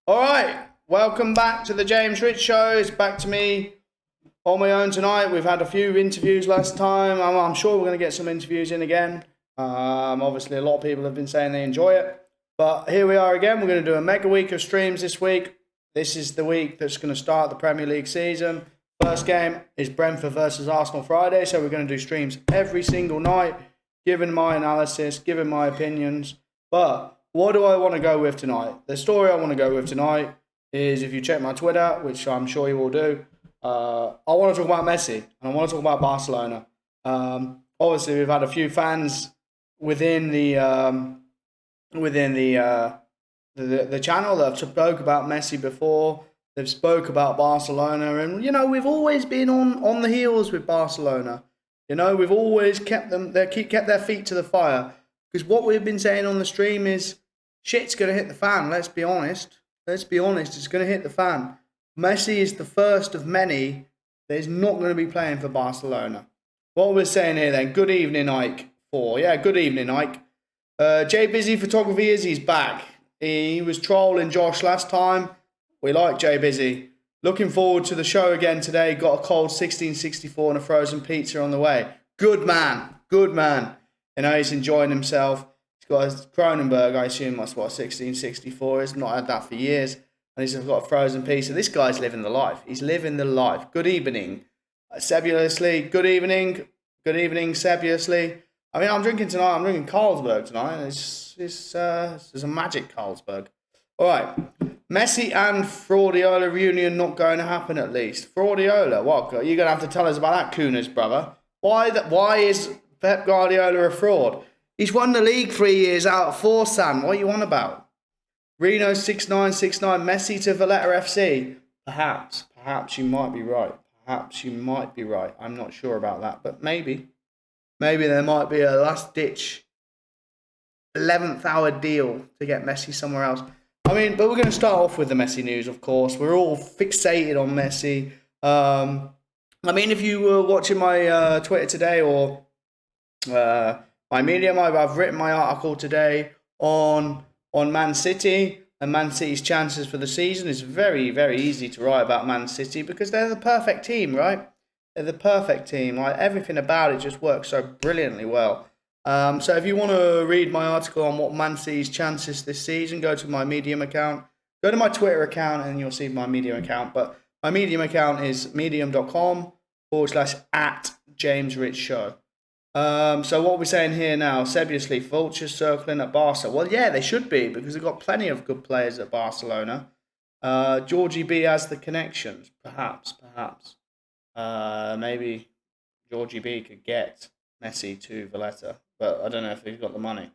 All right, welcome back to the James Rich Show. It's back to me on my own tonight. We've had a few interviews last time. I'm sure we're going to get some interviews in again. Obviously, a lot of people have been saying they enjoy it. But here we are again. We're going to do a mega week of streams this week. This is the week that's going to start the Premier League season. First game is Brentford versus Arsenal Friday. So we're going to do streams every single night, giving my analysis, giving my opinions. But what do I want to go with tonight? The story I want to go with tonight is, if you check my Twitter, which I'm sure you will do, I want to talk about Messi and I want to talk about Barcelona. Obviously, we've had a few fans within the channel that have spoke about Messi before. They've spoke about Barcelona, and we've always been on the heels with Barcelona. We've always kept their feet to the fire, because what we've been saying on the stream is shit's going to hit the fan. Let's be honest. It's going to hit the fan. Messi is the first of many that is not going to be playing for Barcelona. What we're saying here then, good evening, Ike. Good evening, Ike. Jay Busy Photography he's back. He was trolling Josh last time. We like Jay Busy. Looking forward to the show again today. Got a cold 1664 and a frozen pizza on the way. Good man. He's enjoying himself. He's got his Cronenberg, I assume that's what 1664 is. Not had that for years. And he's got a frozen pizza. This guy's living the life. He's living the life. Good evening, Sebulously. Good evening, Sebulously. I mean, I'm drinking tonight. I'm drinking Carlsberg tonight. It's a magic Carlsberg. All right. Messi and Fraudiola reunion not going to happen, at least. Fraudiola, what? You're going to have to tell us about that, Kuna's brother. Why is Pep Guardiola a fraud? He's won the league 3 years out of 4, Sam. What are you on about? Reno 6969, Messi to Valletta FC. Perhaps you might be right. I'm not sure about that, but maybe there might be a last-ditch 11th hour deal to get Messi somewhere else. But we're going to start off with the Messi news, of course. We're all fixated on Messi. If you were watching my Twitter today or my Medium, I've written my article today on Man City and Man City's chances for the season. It's very, very easy to write about Man City because they're the perfect team, right? They're the perfect team. Like, everything about it just works so brilliantly well. So if you want to read my article on what Man City's chances this season, go to my Medium account. Go to my Twitter account and you'll see my Medium account. But my Medium account is medium.com/@JamesRichShow. So what we're saying here now, Seriously, vultures circling at Barca. Well, yeah, they should be, because they've got plenty of good players at Barcelona. Georgie B has the connections, perhaps. Maybe Georgie B could get Messi to Valletta, but I don't know if he's got the money.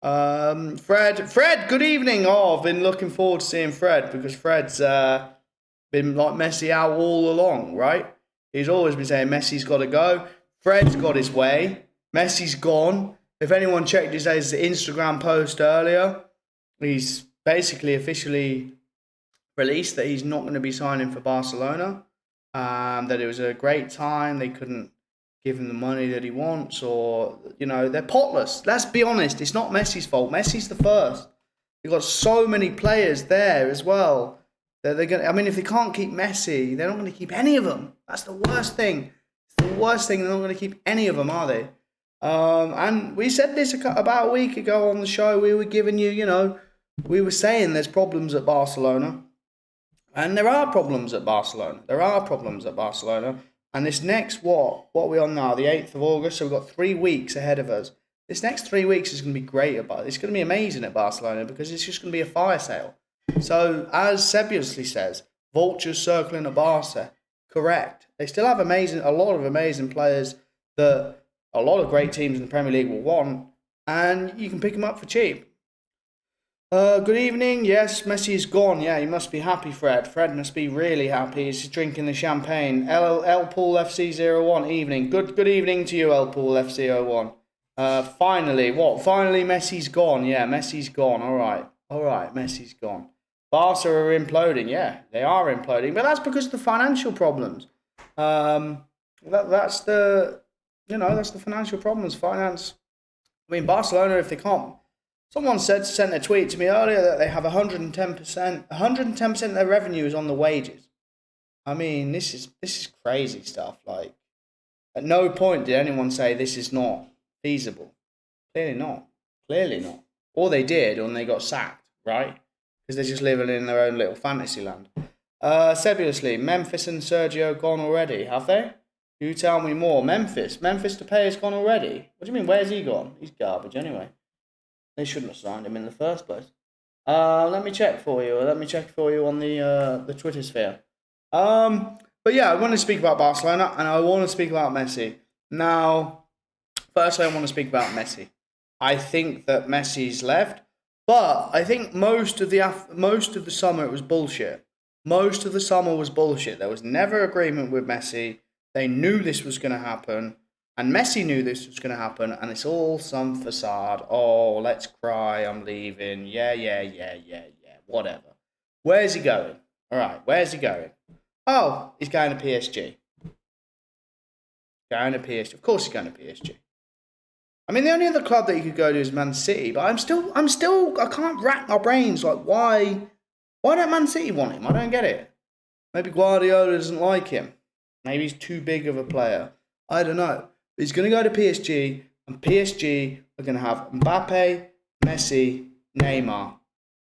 Fred, good evening. I've been looking forward to seeing Fred, because Fred's been like Messi out all along, right? He's always been saying Messi's got to go. Fred's got his way. Messi's gone. If anyone checked his Instagram post earlier, he's basically officially released that he's not going to be signing for Barcelona. That it was a great time. They couldn't give him the money that he wants, or, they're potless. Let's be honest. It's not Messi's fault. Messi's the first. You've got so many players there as well. They're going. If they can't keep Messi, they're not going to keep any of them. That's the worst thing. They're not going to keep any of them, are they? And we said this about a week ago on the show. We were giving you, we were saying there's problems at Barcelona. And there are problems at Barcelona. And this next, what are we on now? The 8th of August. So we've got 3 weeks ahead of us. This next 3 weeks is going to be great. It's going to be amazing at Barcelona, because it's just going to be a fire sale. So, as Sebulously says, vultures circling at Barca. Correct. They still have a lot of amazing players that a lot of great teams in the Premier League will want, and you can pick them up for cheap. Good evening. Yes, Messi is gone. Yeah, you must be happy, Fred. Fred must be really happy. He's drinking the champagne. L Pool FC01. Evening. Good evening to you, L Pool FC01. Finally, Messi's gone. Yeah, Messi's gone. All right, Messi's gone. Barca are imploding. Yeah, they are imploding, but that's because of the financial problems. That's the financial problems. Barcelona, if they can't Someone sent a tweet to me earlier that they have 110% of their revenue is on the wages. I mean, this is crazy stuff. Like, at no point did anyone say this is not feasible. Clearly not. Clearly not. Or they did, or they got sacked, right? Because they're just living in their own little fantasy land. Sebulously, Memphis and Sergio gone already, have they? You tell me more. Memphis Depay's gone already. What do you mean? Where's he gone? He's garbage anyway. They shouldn't have signed him in the first place. Let me check for you. Let me check for you on the Twitter sphere. But yeah, I want to speak about Barcelona and I want to speak about Messi. Now, firstly, I want to speak about Messi. I think that Messi's left, but I think most of the summer it was bullshit. Most of the summer was bullshit. There was never agreement with Messi. They knew this was going to happen. And Messi knew this was going to happen, and it's all some facade. Oh, let's cry, I'm leaving. Yeah. Whatever. Where's he going? All right, where's he going? Oh, he's going to PSG. Going to PSG. Of course he's going to PSG. I mean, the only other club that you could go to is Man City, but I can't rack my brains. Like, why don't Man City want him? I don't get it. Maybe Guardiola doesn't like him. Maybe he's too big of a player. I don't know. He's going to go to PSG, and PSG are going to have Mbappe, Messi, Neymar,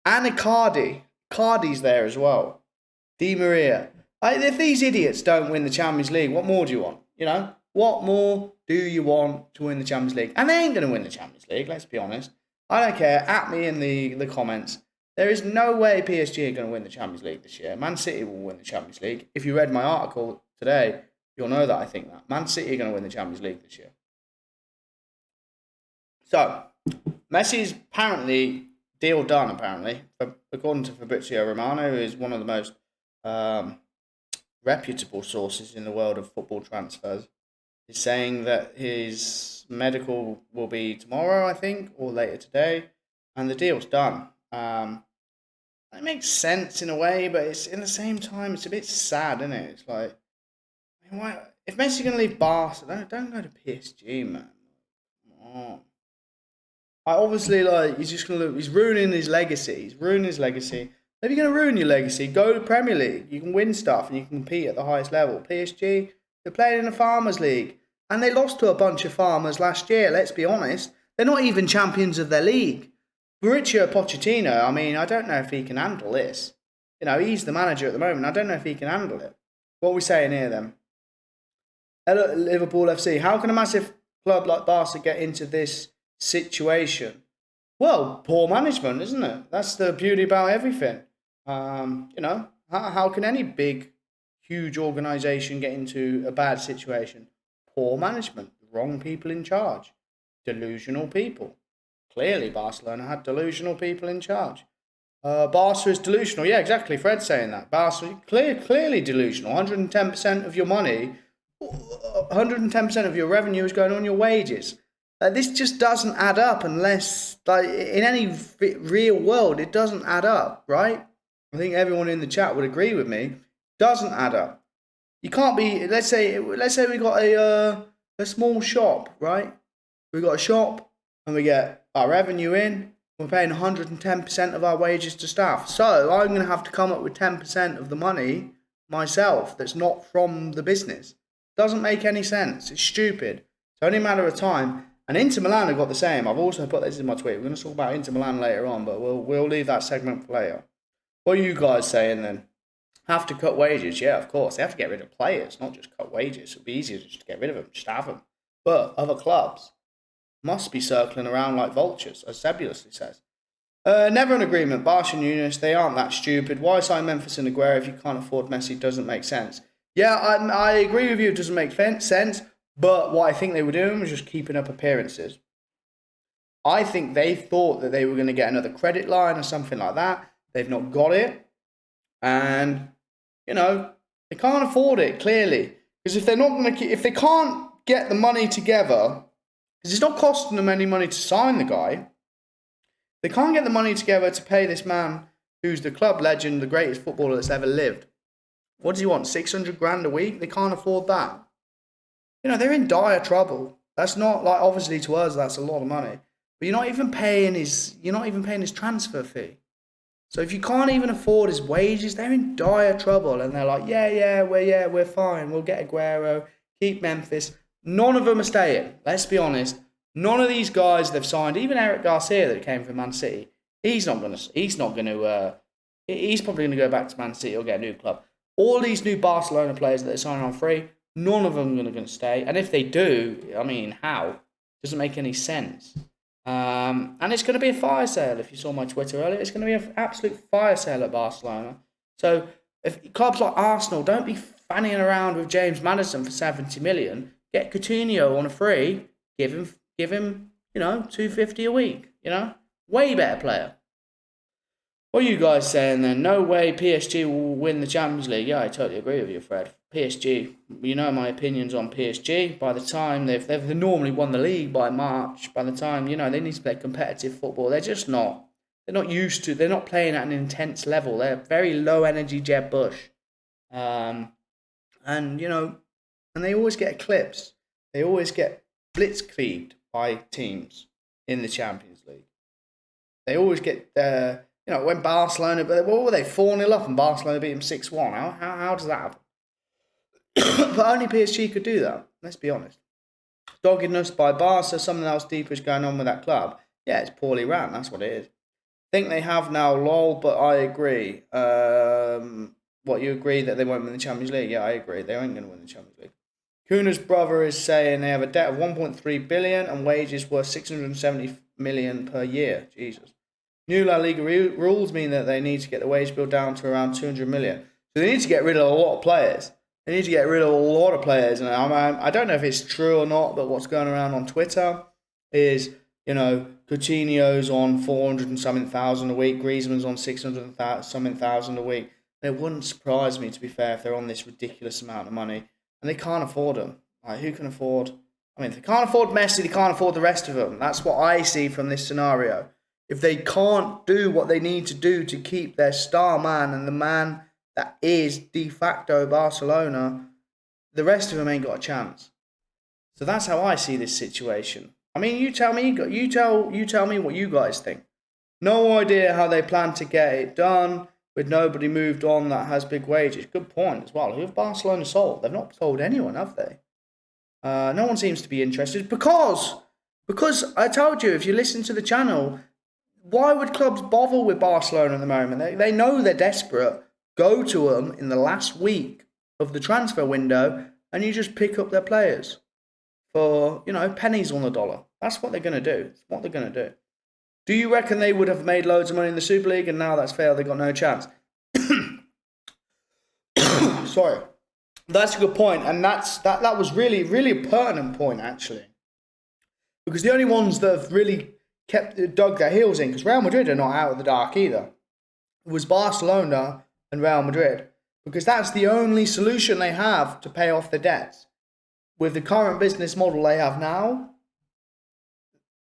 and Icardi. Icardi's there as well. Di Maria. If these idiots don't win the Champions League, what more do you want? You know, what more do you want to win the Champions League? And they ain't going to win the Champions League, let's be honest. I don't care. At me in the comments. There is no way PSG are going to win the Champions League this year. Man City will win the Champions League. If you read my article today, you'll know that I think that. Man City are going to win the Champions League this year. So, Messi's apparently deal done, apparently. According to Fabrizio Romano, who is one of the most reputable sources in the world of football transfers, is saying that his medical will be tomorrow, I think, or later today, and the deal's done. It makes sense in a way, but it's in the same time, it's a bit sad, isn't it? It's like, why, if Messi's going to leave Barca, don't go to PSG, man. Come on. Obviously, like, he's ruining his legacy. Maybe you're going to ruin your legacy. Go to Premier League. You can win stuff and you can compete at the highest level. PSG, they're playing in the Farmers League. And they lost to a bunch of farmers last year, let's be honest. They're not even champions of their league. Mauricio Pochettino, I mean, I don't know if he can handle this. You know, he's the manager at the moment. I don't know if he can handle it. What are we saying here, then? Hello, Liverpool FC. How can a massive club like Barca get into this situation? Well, poor management, isn't it? That's the beauty about everything. You know, how can any big, huge organisation get into a bad situation? Poor management, wrong people in charge, delusional people. Clearly, Barcelona had delusional people in charge. Barca is delusional. Yeah, exactly. Fred's saying that. Barca, clearly delusional. 110% of your money, 110% of your revenue is going on your wages. This just doesn't add up unless, like, in any real world, it doesn't add up, right? I think everyone in the chat would agree with me. Doesn't add up. You can't be. Let's say we got a small shop, right? We got a shop and we get our revenue in. We're paying 110% of our wages to staff. So I'm going to have to come up with 10% of the money myself. That's not from the business. Doesn't make any sense. It's stupid. It's only a matter of time. And Inter Milan have got the same. I've also put this in my tweet. We're going to talk about Inter Milan later on, but we'll leave that segment for later. What are you guys saying then? Have to cut wages? Yeah, of course. They have to get rid of players, not just cut wages. It would be easier just to get rid of them, just have them. But other clubs must be circling around like vultures, as Sebulously says. Never an agreement. Barca and Nunes, they aren't that stupid. Why sign Memphis and Aguero if you can't afford Messi? Doesn't make sense. Yeah, I agree with you. It doesn't make sense. But what I think they were doing was just keeping up appearances. I think they thought that they were going to get another credit line or something like that. They've not got it. And, you know, they can't afford it, clearly. Because if they can't get the money together, because it's not costing them any money to sign the guy, they can't get the money together to pay this man who's the club legend, the greatest footballer that's ever lived. What does he want, 600 grand a week? They can't afford that. You know, they're in dire trouble. That's not, like, obviously to us, that's a lot of money. but you're not even paying his transfer fee. So if you can't even afford his wages, they're in dire trouble. And they're like, we're fine. We'll get Aguero, keep Memphis. None of them are staying. Let's be honest. None of these guys they've signed, even Eric Garcia that came from Man City, he's probably going to go back to Man City or get a new club. All these new Barcelona players that they're signing on free, none of them are going to stay. And if they do, I mean, how? Doesn't make any sense. And it's going to be a fire sale. If you saw my Twitter earlier, it's going to be an absolute fire sale at Barcelona. So if clubs like Arsenal, don't be fanning around with James Maddison for 70 million. Get Coutinho on a free. Give him, $250 a week. Way better player. What are you guys saying then? No way PSG will win the Champions League. Yeah, I totally agree with you, Fred. PSG, you know my opinions on PSG. By the time they've normally won the league by March. By the time, they need to play competitive football. They're just not. They're not used to. They're not playing at an intense level. They're very low energy Jeb Bush. And they always get eclipsed. They always get blitzkrieged by teams in the Champions League. They always get, when Barcelona, what were they, 4-0 up and Barcelona beat them 6-1? How does that happen? But only PSG could do that, let's be honest. Doggedness by Barca, something else deeper is going on with that club. Yeah, it's poorly ran, that's what it is. Think they have now, lol, but I agree. You agree that they won't win the Champions League? Yeah, I agree. They aren't going to win the Champions League. Kuna's brother is saying they have a debt of 1.3 billion and wages worth 670 million per year. Jesus. New La Liga rules mean that they need to get the wage bill down to around 200 million. So they need to get rid of a lot of players. And I don't know if it's true or not, but what's going around on Twitter is, Coutinho's on 400 and something thousand a week, Griezmann's on 600 and something thousand a week. It wouldn't surprise me, to be fair, if they're on this ridiculous amount of money. And they can't afford them. Like, who can afford? I mean, if they can't afford Messi, they can't afford the rest of them. That's what I see from this scenario. If they can't do what they need to do to keep their star man and the man that is de facto Barcelona, the rest of them ain't got a chance. So that's how I see this situation. I mean, you tell me what you guys think. No idea how they plan to get it done with nobody moved on that has big wages. Good point as well. Who have Barcelona sold? They've not sold anyone, have they? No one seems to be interested because I told you, if you listen to the channel, why would clubs bother with Barcelona at the moment? They know they're desperate. Go to them in the last week of the transfer window and you just pick up their players for, pennies on the dollar. That's what they're going to do. It's what they're going to do. Do you reckon they would have made loads of money in the Super League and now that's failed, they got no chance? Sorry. That's a good point, and that was really, really a pertinent point, actually. Because the only ones that have really dug their heels in, because Real Madrid are not out of the dark either, it was Barcelona and Real Madrid. Because that's the only solution they have to pay off the debts. With the current business model they have now,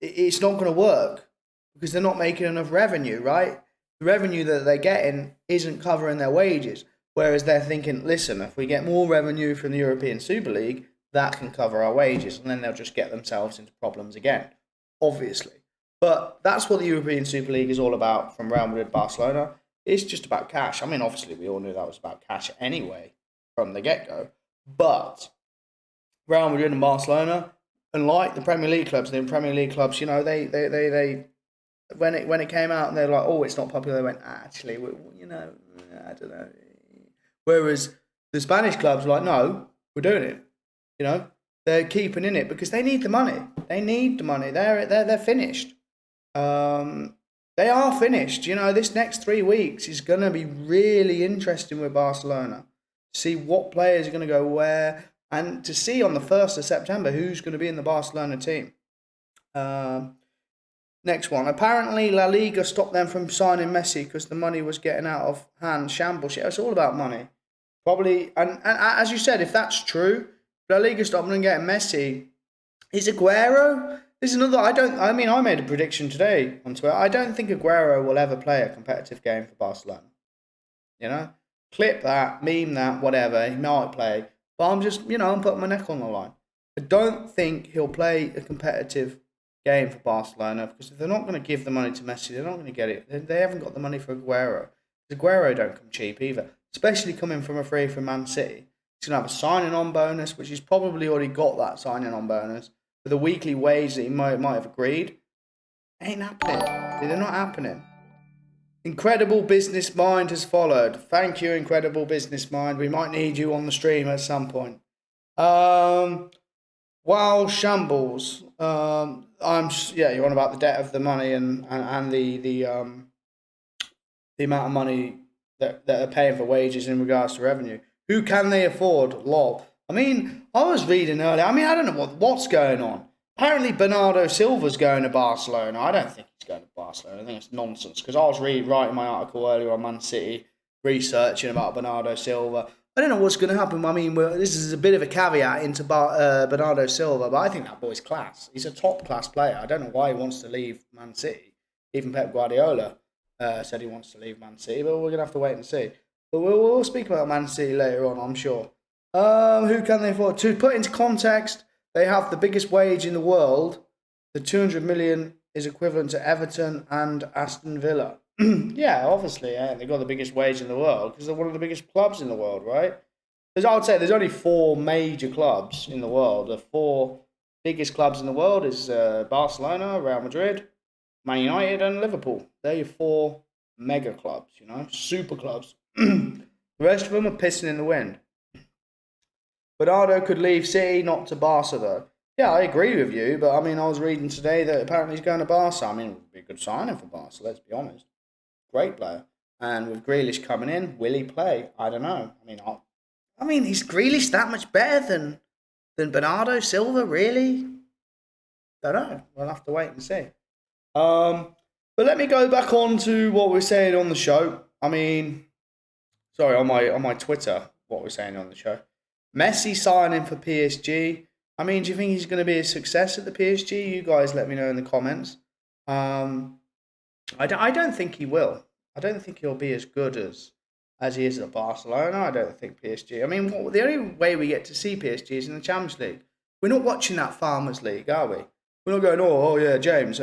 it's not going to work. Because they're not making enough revenue, right? The revenue that they're getting isn't covering their wages. Whereas they're thinking, listen, if we get more revenue from the European Super League, that can cover our wages. And then they'll just get themselves into problems again, obviously. But that's what the European Super League is all about from Real Madrid, Barcelona. It's just about cash. I mean, obviously, we all knew that was about cash anyway from the get-go. But Real Madrid and Barcelona, unlike the Premier League clubs, when it came out and they're like, oh, it's not popular, they went, actually, I don't know. Whereas the Spanish clubs were like, no, we're doing it. They're keeping in it because they need the money. They need the money. They're finished. They are finished. This next 3 weeks is going to be really interesting with Barcelona. See what players are going to go where and to see on the 1st of September who's going to be in the Barcelona team. Next one. Apparently, La Liga stopped them from signing Messi because the money was getting out of hand. Shambles. It's all about money. Probably, and as you said, if that's true, La Liga stopped them getting Messi. Is Aguero? This is another. I made a prediction today on Twitter. I don't think Aguero will ever play a competitive game for Barcelona. Clip that, meme that, whatever. He might play, but I'm just, I'm putting my neck on the line. I don't think he'll play a competitive game for Barcelona, because if they're not going to give the money to Messi, they're not going to get it. They haven't got the money for Aguero. Aguero don't come cheap either, especially coming from a free from Man City. He's going to have a signing on bonus, which he's probably already got that signing on bonus for the weekly wage that he might have agreed. Ain't happening. They're not happening. Incredible business mind has followed. Thank you, incredible business mind. We might need you on the stream at some point. Wow, shambles. You're on about the debt of the money and the amount of money that are paying for wages in regards to revenue. Who can they afford? Lol. I mean, I was reading earlier. I mean, I don't know what's going on. Apparently, Bernardo Silva's going to Barcelona. I don't think he's going to Barcelona. I think it's nonsense, because I was writing my article earlier on Man City, researching about Bernardo Silva. I don't know what's going to happen. I mean, this is a bit of a caveat into Bernardo Silva, but I think that boy's class. He's a top-class player. I don't know why he wants to leave Man City. Even Pep Guardiola said he wants to leave Man City, but we're going to have to wait and see. But we'll speak about Man City later on, I'm sure. Who can they afford? To put into context, they have the biggest wage in the world. The 200 million is equivalent to Everton and Aston Villa. Yeah, obviously, they've got the biggest wage in the world because they're one of the biggest clubs in the world, right? I would say there's only 4 major clubs in the world. The 4 biggest clubs in the world is Barcelona, Real Madrid, Man United, and Liverpool. They're your 4 mega clubs, super clubs. The rest of them are pissing in the wind. Bernardo could leave City, not to Barca, though. Yeah, I agree with you, but I mean, I was reading today that apparently he's going to Barca. I mean, it would be a good signing for Barca, let's be honest. Great player. And with Grealish coming in, will he play? I don't know. I mean, is Grealish that much better than Bernardo Silva, really? Don't know. We'll have to wait and see. But let me go back on to what we're saying on the show. I mean, sorry, on my Twitter, what we're saying on the show. Messi signing for PSG. I mean, do you think he's going to be a success at the PSG? You guys let me know in the comments. I don't think he will. I don't think he'll be as good as he is at Barcelona. I don't think PSG. I mean, the only way we get to see PSG is in the Champions League. We're not watching that Farmers League, are we? We're not going, oh yeah, James,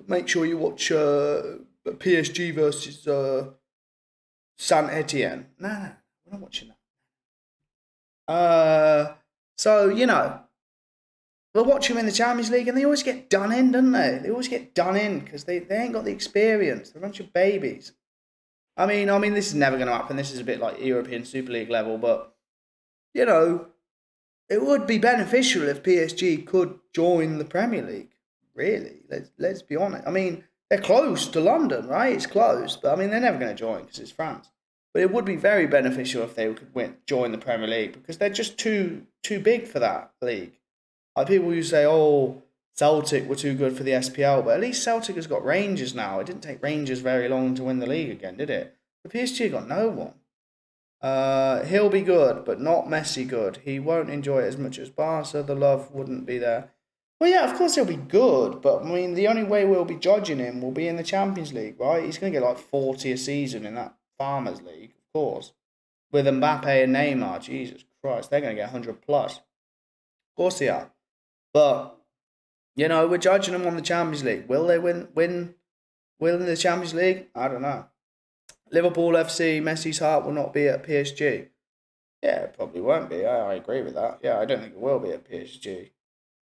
make sure you watch PSG versus Saint Etienne. No, we're not watching that. So, we'll watch them in the Champions League and they always get done in, don't they? They always get done in because they ain't got the experience. They're a bunch of babies. I mean, this is never going to happen. This is a bit like European Super League level, but, it would be beneficial if PSG could join the Premier League, really. Let's be honest. I mean, they're close to London, right? It's close, but I mean, they're never going to join because it's France. But it would be very beneficial if they could join the Premier League because they're just too big for that league. Like people who say, oh, Celtic were too good for the SPL, but at least Celtic has got Rangers now. It didn't take Rangers very long to win the league again, did it? The PSG got no one. He'll be good, but not Messi good. He won't enjoy it as much as Barca. The love wouldn't be there. Well, yeah, of course he'll be good, but I mean, the only way we'll be judging him will be in the Champions League, right? He's going to get like 40 a season in that Farmers League, of course. With Mbappe and Neymar, Jesus Christ, they're going to get 100 plus. Of course they are. But, we're judging them on the Champions League. Will they win the Champions League? I don't know. Liverpool FC, Messi's heart will not be at PSG. Yeah, it probably won't be. I agree with that. Yeah, I don't think it will be at PSG.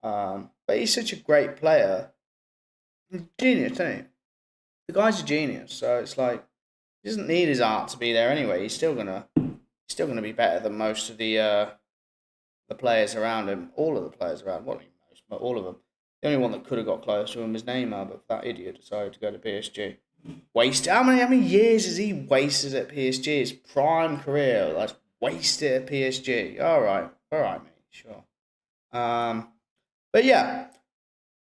But he's such a great player. Genius, isn't he? The guy's a genius. So it's like, he doesn't need his art to be there anyway. He's still gonna be better than most of the players around him. All of the players around. Well, not most, but all of them. The only one that could have got close to him was Neymar, but that idiot decided to go to PSG. How many years has he wasted at PSG? His prime career, like wasted at PSG. All right, mate, sure. But yeah,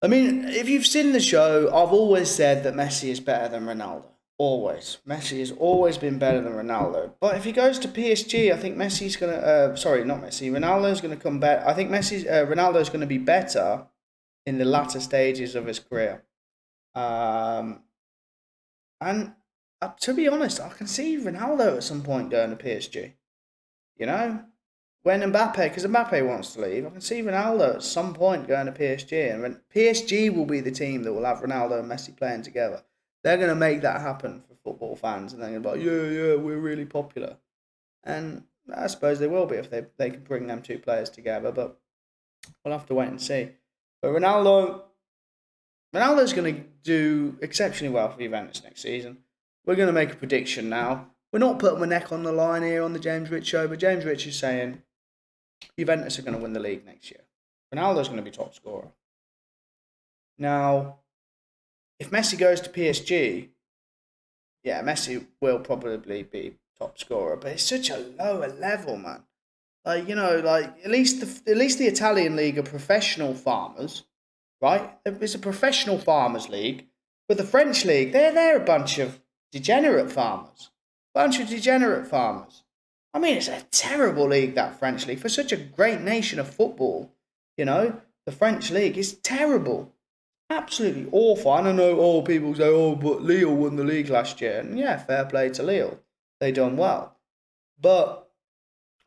I mean, if you've seen the show, I've always said that Messi is better than Ronaldo. Always, Messi has always been better than Ronaldo. But if he goes to PSG, I think Messi's gonna. Sorry, not Messi. Ronaldo's gonna come back. I think Ronaldo's gonna be better in the latter stages of his career. And to be honest, I can see Ronaldo at some point going to PSG. when Mbappe, because Mbappe wants to leave, I can see Ronaldo at some point going to PSG, and when PSG will be the team that will have Ronaldo and Messi playing together. They're going to make that happen for football fans, and they're going to be like, yeah, we're really popular. And I suppose they will be if they can bring them two players together, but we'll have to wait and see. But Ronaldo's going to do exceptionally well for Juventus next season. We're going to make a prediction now. We're not putting my neck on the line here on the James Rich Show, but James Rich is saying Juventus are going to win the league next year. Ronaldo's going to be top scorer. Now, if Messi goes to PSG, yeah, Messi will probably be top scorer, but it's such a lower level, man. Like, at least the Italian league are professional farmers, right? It's a professional farmers league. But the French league, they're a bunch of degenerate farmers. I mean, it's a terrible league, that French league. For such a great nation of football, the French league is terrible. Absolutely awful. I don't know, people say, but Lille won the league last year. And yeah, fair play to Lille. They done well. But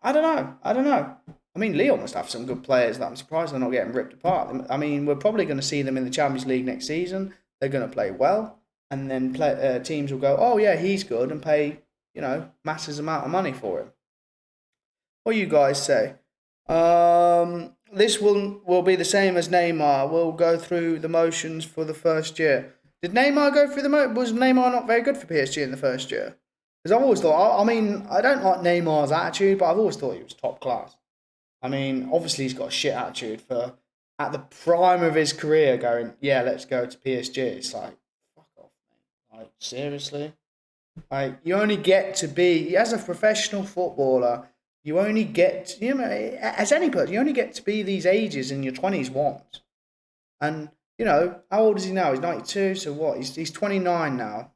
I don't know. I mean, Lille must have some good players that I'm surprised they're not getting ripped apart. I mean, we're probably going to see them in the Champions League next season. They're going to play well. And then teams will go, oh yeah, he's good, and pay, massive amount of money for him. What do you guys say? This will be the same as Neymar. We'll go through the motions for the first year. Did Neymar go through the motions? Was Neymar not very good for PSG in the first year? Because I've always thought, I don't like Neymar's attitude, but I've always thought he was top class. I mean, obviously he's got a shit attitude for, at the prime of his career, going, yeah, let's go to PSG. It's like, fuck off, mate. Like, seriously? Like, you only get to be, as a professional footballer, you only get, as any person, you only get to be these ages in your 20s once. And, how old is he now? He's 92, so what? He's 29 now.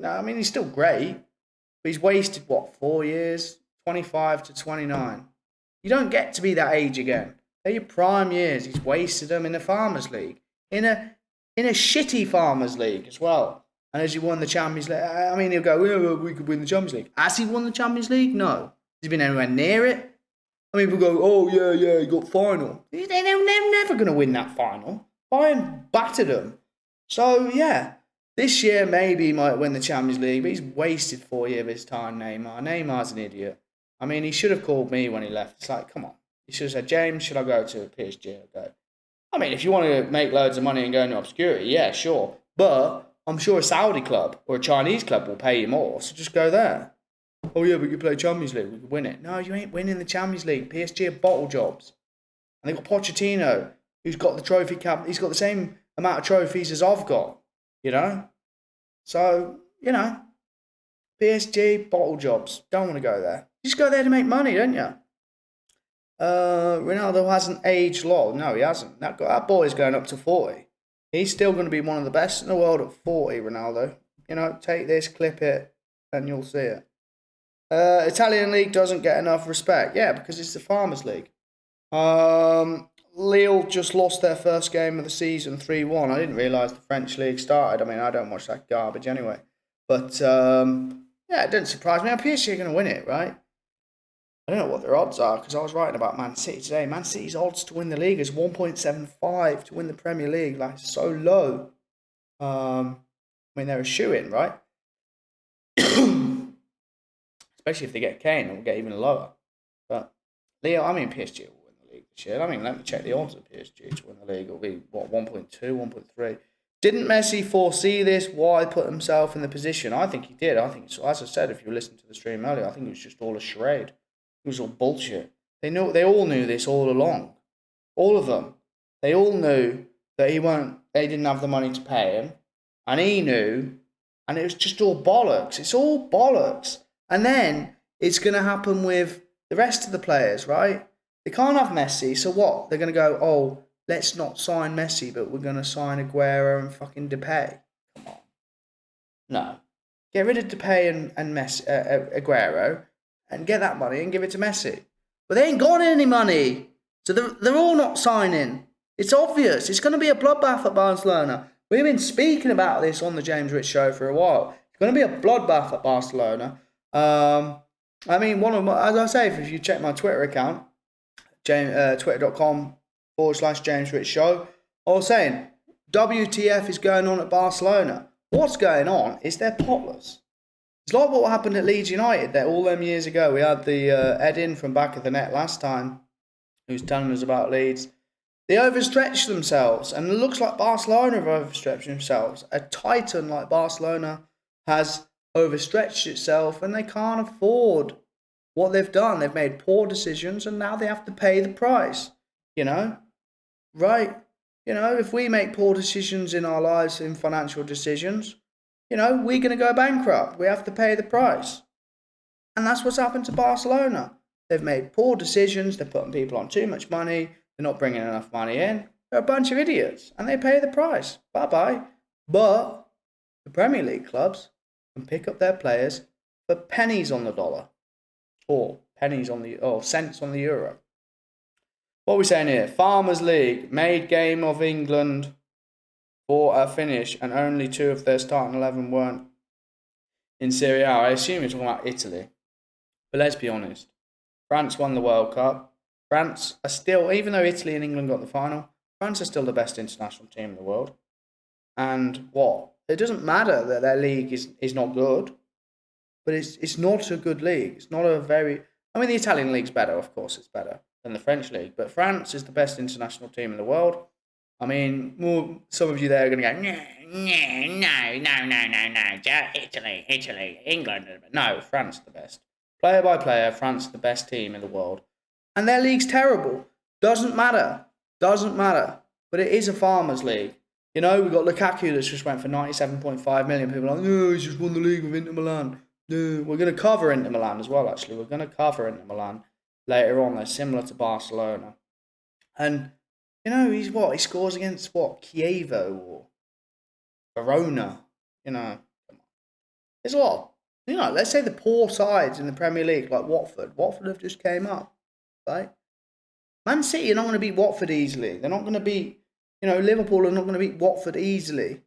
I mean, he's still great, but he's wasted, 4 years? 25 to 29. You don't get to be that age again. They're your prime years. He's wasted them in a Farmers League. In a shitty Farmers League as well. And as he won the Champions League, I mean, he'll go, yeah, we could win the Champions League. Has he won the Champions League? No. Has he been anywhere near it? I mean, people go, oh, yeah, he got final. They're never going to win that final. Bayern battered them. So, yeah, this year maybe he might win the Champions League, but he's wasted 4 years of his time, Neymar. Neymar's an idiot. I mean, he should have called me when he left. It's like, come on. He should have said, James, should I go to PSG? I'll go. I mean, if you want to make loads of money and go into obscurity, yeah, sure. But I'm sure a Saudi club or a Chinese club will pay you more, so just go there. Oh, yeah, we could play Champions League. We could win it. No, you ain't winning the Champions League. PSG are bottle jobs. And they've got Pochettino, who's got the trophy cap. He's got the same amount of trophies as I've got, So, PSG, bottle jobs. Don't want to go there. You just go there to make money, don't you? Ronaldo hasn't aged long. No, he hasn't. That boy's going up to 40. He's still going to be one of the best in the world at 40, Ronaldo. Take this, clip it, and you'll see it. Italian league doesn't get enough respect. Yeah, because it's the Farmers League. Lille just lost their first game of the season 3-1. I didn't realise the French league started. I mean, I don't watch that garbage anyway. But, yeah, it didn't surprise me. PSG are going to win it, right? I don't know what their odds are, because I was writing about Man City today. Man City's odds to win the league is 1.75 to win the Premier League. Like, so low. I mean, they're a shoo-in, right? Especially if they get Kane, it'll get even lower. But PSG will win the league this year. I mean, let me check the odds of PSG to win the league. It'll be, 1.2, 1.3. Didn't Messi foresee this? Why put himself in the position? I think he did. I think, as I said, if you listened to the stream earlier, I think it was just all a charade. It was all bullshit. They all knew this all along. All of them. They all knew that they didn't have the money to pay him. And he knew. And it was just all bollocks. It's all bollocks. And then it's going to happen with the rest of the players, right? They can't have Messi. So what? They're going to go, oh, let's not sign Messi, but we're going to sign Aguero and fucking Depay. Come on. No. Get rid of Depay and Messi, Aguero, and get that money and give it to Messi. But they ain't got any money. So they're all not signing. It's obvious. It's going to be a bloodbath at Barcelona. We've been speaking about this on the James Rich Show for a while. It's going to be a bloodbath at Barcelona. I mean, as I say, if you check my Twitter account, twitter.com/James Rich Show, I was saying, WTF is going on at Barcelona. What's going on is they're potless. It's like what happened at Leeds United there all them years ago. We had the Ed in from back of the net last time, who was telling us about Leeds. They overstretched themselves, and it looks like Barcelona have overstretched themselves. A titan like Barcelona has overstretched itself, and they can't afford what they've done. They've made poor decisions, and now they have to pay the price. Right? If we make poor decisions in our lives, in financial decisions, we're going to go bankrupt. We have to pay the price. And that's what's happened to Barcelona. They've made poor decisions. They're putting people on too much money. They're not bringing enough money in. They're a bunch of idiots. And they pay the price. Bye-bye. But the Premier League clubs can pick up their players for pennies on the dollar. Or cents on the euro. What are we saying here? Farmers League made Game of England for a finish, and only 2 of their starting 11 weren't in Serie A. I assume you're talking about Italy. But let's be honest. France won the World Cup. France are still, even though Italy and England got the final, France are still the best international team in the world. And what? It doesn't matter that their league is not good, but it's not a good league. It's not a very... I mean, the Italian league's better, of course it's better than the French league, but France is the best international team in the world. I mean, some of you there are going to go, no, Italy, England. No, France the best. Player by player, France the best team in the world. And their league's terrible. Doesn't matter. But it is a farmers' league. We've got Lukaku that's just went for 97.5 million. People are like, no, he's just won the league with Inter Milan. No, we're going to cover Inter Milan as well, actually. We're going to cover Inter Milan later on. They're similar to Barcelona. And... he scores against Chievo or Verona. Come on. There's a lot. Let's say the poor sides in the Premier League, like Watford. Watford have just came up, right? Man City are not going to beat Watford easily. They're not going to beat, Liverpool are not going to beat Watford easily.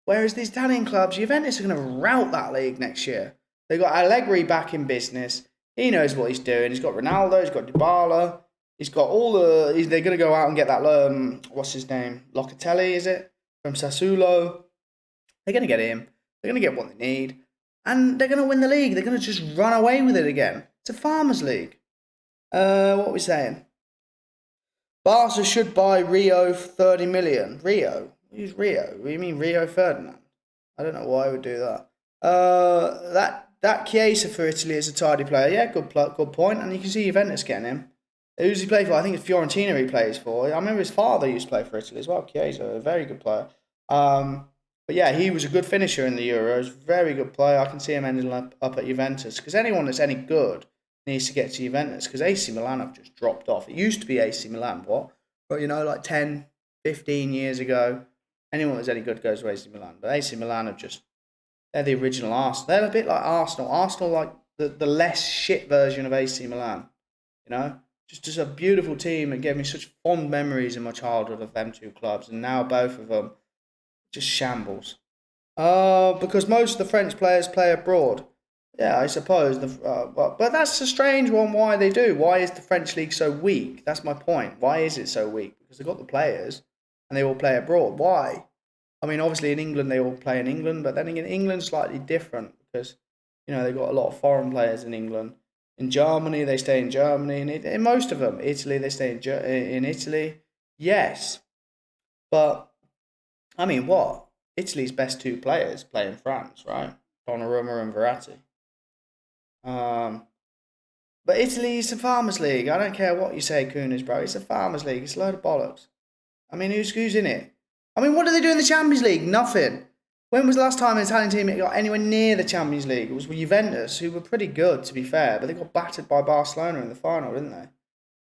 Whereas these Italian clubs, Juventus are going to rout that league next year. They've got Allegri back in business. He knows what he's doing. He's got Ronaldo. He's got Dybala. He's got all the... They're going to go out and get that... what's his name? Locatelli, is it? From Sassuolo. They're going to get him. They're going to get what they need. And they're going to win the league. They're going to just run away with it again. It's a farmers' league. What are we saying? Barca should buy Rio for 30 million. Rio? Who's Rio? What do you mean Rio Ferdinand? I don't know why I would do that. That Chiesa for Italy is a tidy player. Yeah, good point. And you can see Juventus getting him. Who's he play for? I think it's Fiorentina he plays for. I remember his father used to play for Italy as well. Chiesa, a very good player. But yeah, he was a good finisher in the Euros. Very good player. I can see him ending up at Juventus. Because anyone that's any good needs to get to Juventus. Because AC Milan have just dropped off. It used to be AC Milan, But like 10, 15 years ago, anyone that's any good goes to AC Milan. But AC Milan have just... They're the original Arsenal. They're a bit like Arsenal. Arsenal like the less shit version of AC Milan. Just a beautiful team. It gave me such fond memories in my childhood of them two clubs. And now both of them just shambles. Because most of the French players play abroad. Yeah, I suppose. But that's a strange one why they do. Why is the French league so weak? That's my point. Why is it so weak? Because they've got the players and they all play abroad. Why? I mean, obviously in England they all play in England. But then again, England's slightly different. Because, they've got a lot of foreign players in England. In Germany, they stay in Germany. And in most of them, Italy, they stay in Italy. Yes. But, I mean, what? Italy's best 2 players play in France, right? Donnarumma and Verratti. But Italy is a farmers' league. I don't care what you say, Kunis, bro. It's a farmers' league. It's a load of bollocks. I mean, who's in it? I mean, what do they do in the Champions League? Nothing. When was the last time an Italian team got anywhere near the Champions League? It was with Juventus, who were pretty good, to be fair, but they got battered by Barcelona in the final, didn't they?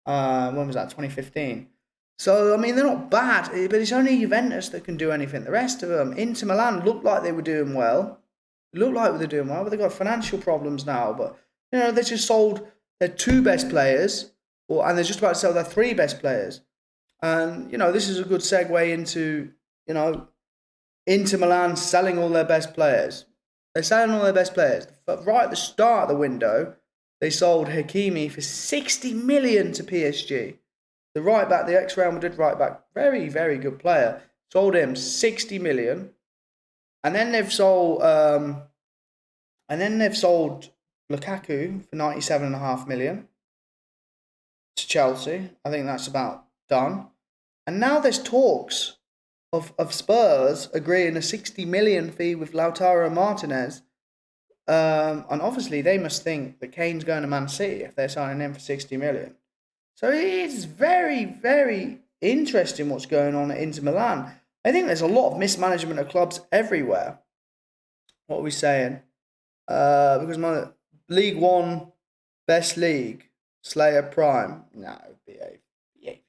When was that? 2015. So, I mean, they're not bad, but it's only Juventus that can do anything. The rest of them, Inter Milan looked like they were doing well. But they've got financial problems now. But, they just sold their 2 best players, and they're just about to sell their 3 best players. And, this is a good segue into, Inter Milan selling all their best players. They're selling all their best players. But right at the start of the window, they sold Hakimi for 60 million to PSG. The right back, the ex-Real Madrid right back, very, very good player. Sold him 60 million. And then they've sold Lukaku for 97.5 million to Chelsea. I think that's about done. And now there's talks of Spurs agreeing a 60 million fee with Lautaro Martinez. And obviously they must think that Kane's going to Man City if they're signing him for 60 million. So it's very, very interesting what's going on at Inter Milan. I think there's a lot of mismanagement of clubs everywhere. What are we saying? Because my League One, best league, Slayer Prime. No, behave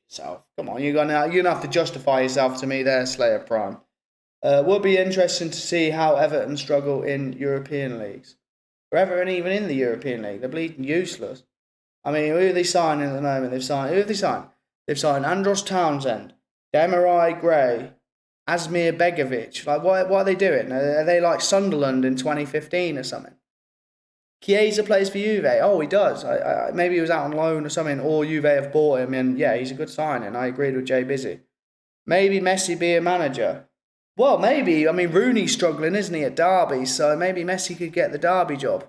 yourself. Come on, you're gonna have to justify yourself to me there, Slayer Prime. Will be interesting to see how Everton struggle in European leagues. For Everton, even in the European League, they're bleeding useless. I mean, who are they signing at the moment? Who have they signed? They've signed Andros Townsend, Demarai Gray, Asmir Begovic. Like, what are they doing? Are they like Sunderland in 2015 or something? Chiesa plays for Juve. Oh, he does. Maybe he was out on loan or something, or Juve have bought him. And yeah, he's a good signing. I agreed with Jay Busy. Maybe Messi be a manager. Well, maybe. I mean, Rooney's struggling, isn't he, at Derby? So maybe Messi could get the Derby job.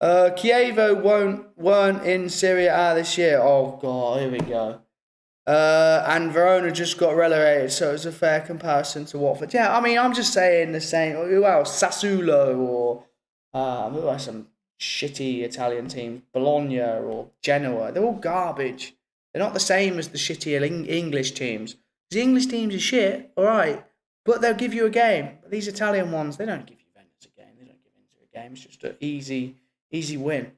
Chievo weren't in Serie A this year. Oh, God, here we go. And Verona just got relegated, so it's a fair comparison to Watford. Yeah, I mean, I'm just saying the same. Who else? Sassuolo or who are some shitty Italian teams? Bologna or Genoa. They're all garbage. They're not the same as the shitty English teams. The English teams are shit, all right, but they'll give you a game. But these Italian ones, they don't give Juventus a game. They don't give Inter a game. It's just an easy win.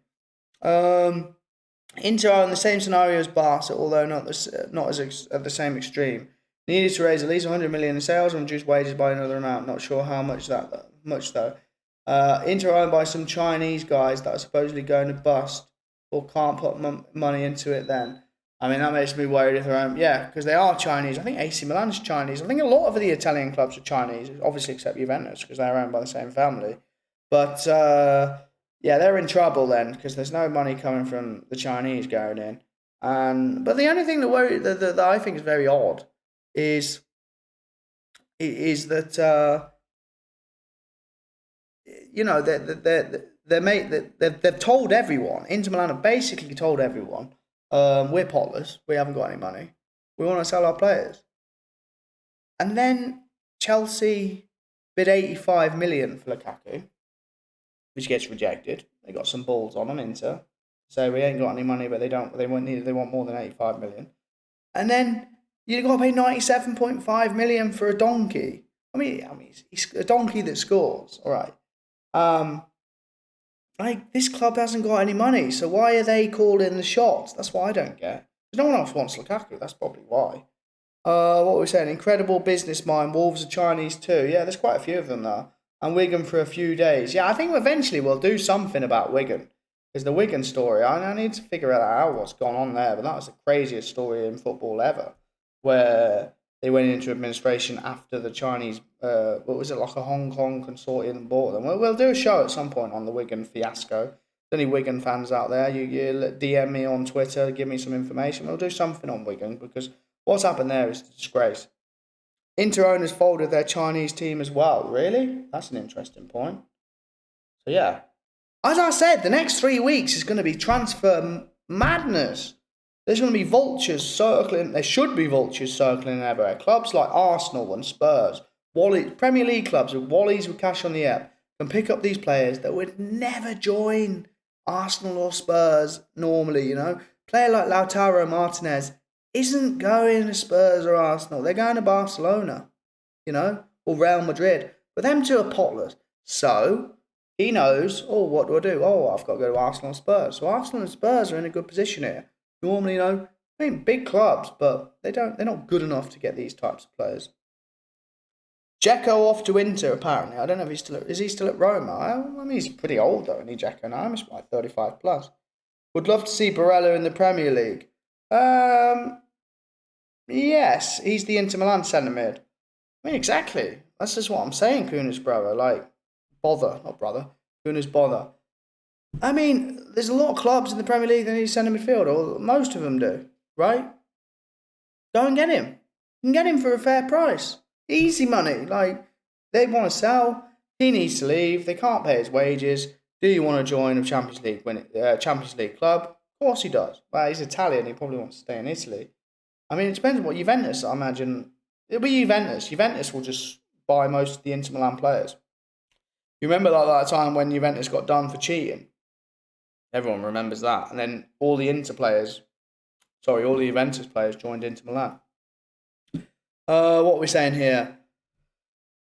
Inter are in the same scenario as Barca, although not as at the same extreme. Needed to raise at least 100 million in sales and reduce wages by another amount. Not sure how much though. Inter are owned by some Chinese guys that are supposedly going to bust or can't put money into it. Then, I mean, that makes me worried if they're owned. Yeah, because they are Chinese. I think AC Milan's Chinese. I think a lot of the Italian clubs are Chinese, obviously except Juventus because they're owned by the same family. But yeah, they're in trouble then because there's no money coming from the Chinese going in. But the only thing that I think is very odd is that you know they've told everyone. Inter Milan have basically told everyone, we're potless. We haven't got any money. We want to sell our players. And then Chelsea bid 85 million for Lukaku, which gets rejected. They got some balls on them, Inter. So we ain't got any money, but they want more than 85 million. And then you got to pay 97.5 million for a donkey. I mean, he's a donkey that scores, all right. Like, this club hasn't got any money, so why are they calling the shots? That's what I don't get. Because no one else wants Lukaku. That's probably why. What were we saying? Incredible business mind. Wolves are Chinese too. Yeah, there's quite a few of them there. And Wigan for a few days. Yeah, I think eventually we'll do something about Wigan. Because the Wigan story, I need to figure out what's gone on there. But that was the craziest story in football ever. Where they went into administration after the Chinese, what was it, like a Hong Kong consortium bought them. We'll do a show at some point on the Wigan fiasco. Any Wigan fans out there, you DM me on Twitter, give me some information. We'll do something on Wigan because what's happened there is a disgrace. Inter owners folded their Chinese team as well. Really? That's an interesting point. So yeah. As I said, the next 3 weeks is going to be transfer madness. There's going to be vultures circling. There should be vultures circling everywhere. Clubs like Arsenal and Spurs, Premier League clubs with wallies with cash on the app can pick up these players that would never join Arsenal or Spurs normally, you know. Player like Lautaro Martinez isn't going to Spurs or Arsenal. They're going to Barcelona, you know, or Real Madrid. But them two are potless. So he knows, what do I do? I've got to go to Arsenal or Spurs. So Arsenal and Spurs are in a good position here. Normally, you know, I mean, big clubs, but they're not good enough to get these types of players. Dzeko off to Inter, apparently. I don't know if is he still at Roma? I mean, he's pretty old, though, isn't he, Dzeko now? He's like 35 plus. Would love to see Barella in the Premier League. Yes, he's the Inter Milan centre mid. I mean, exactly. That's just what I'm saying, Kuna's brother. Like, not brother. Kuna's bother. I mean, there's a lot of clubs in the Premier League that need a centre midfielder, or most of them do, right? Go and get him. You can get him for a fair price. Easy money. Like, they want to sell. He needs to leave. They can't pay his wages. Do you want to join a Champions League club? Of course he does. Well, he's Italian. He probably wants to stay in Italy. I mean, it depends on what Juventus, I imagine. It'll be Juventus. Juventus will just buy most of the Inter Milan players. You remember like that time when Juventus got done for cheating? Everyone remembers that. And then all the Juventus players joined Inter Milan. What are we saying here?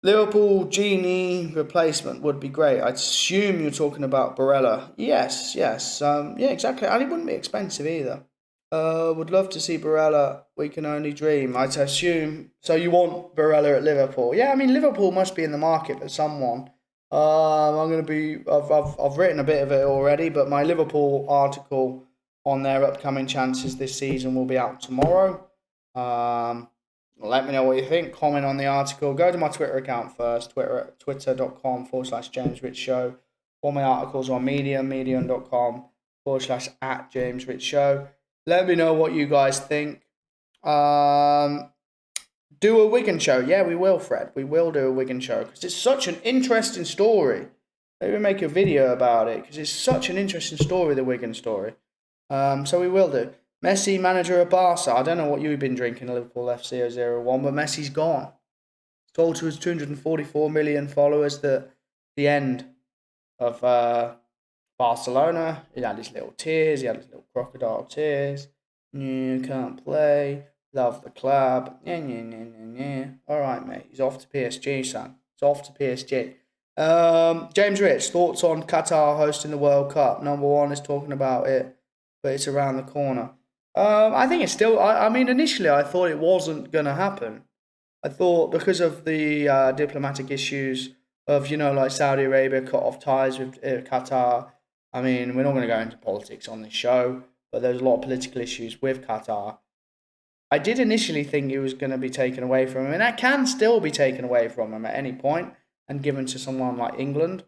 Liverpool Genie replacement would be great. I'd assume you're talking about Barella. Yes. Yeah, exactly. And it wouldn't be expensive either. Would love to see Barella. We can only dream. I'd assume. So you want Barella at Liverpool? Yeah, I mean Liverpool must be in the market for someone. I'm going to be. I've written a bit of it already, but my Liverpool article on their upcoming chances this season will be out tomorrow. Let me know what you think. Comment on the article. Go to my Twitter account first, twitter.com/James Rich Show. All my articles on Medium, medium.com/@James Rich Show. Let me know what you guys think. Do a Wigan show. Yeah, we will, Fred. We will do a Wigan show because it's such an interesting story. Maybe make a video about it because it's such an interesting story, the Wigan story. So we will do. Messi, manager of Barca. I don't know what you've been drinking, Liverpool FC001, but Messi's gone. Told to his 244 million followers that the end of Barcelona, he had his little tears, he had his little crocodile tears. You can't play, love the club. All right, mate. He's off to PSG, son. He's off to PSG. James Rich, thoughts on Qatar hosting the World Cup? Number one is talking about it, but it's around the corner. I think it's still. I mean, initially I thought it wasn't going to happen. I thought because of the diplomatic issues of like Saudi Arabia cut off ties with Qatar. I mean, we're not going to go into politics on this show, but there's a lot of political issues with Qatar. I did initially think it was going to be taken away from him, and that can still be taken away from him at any point and given to someone like England.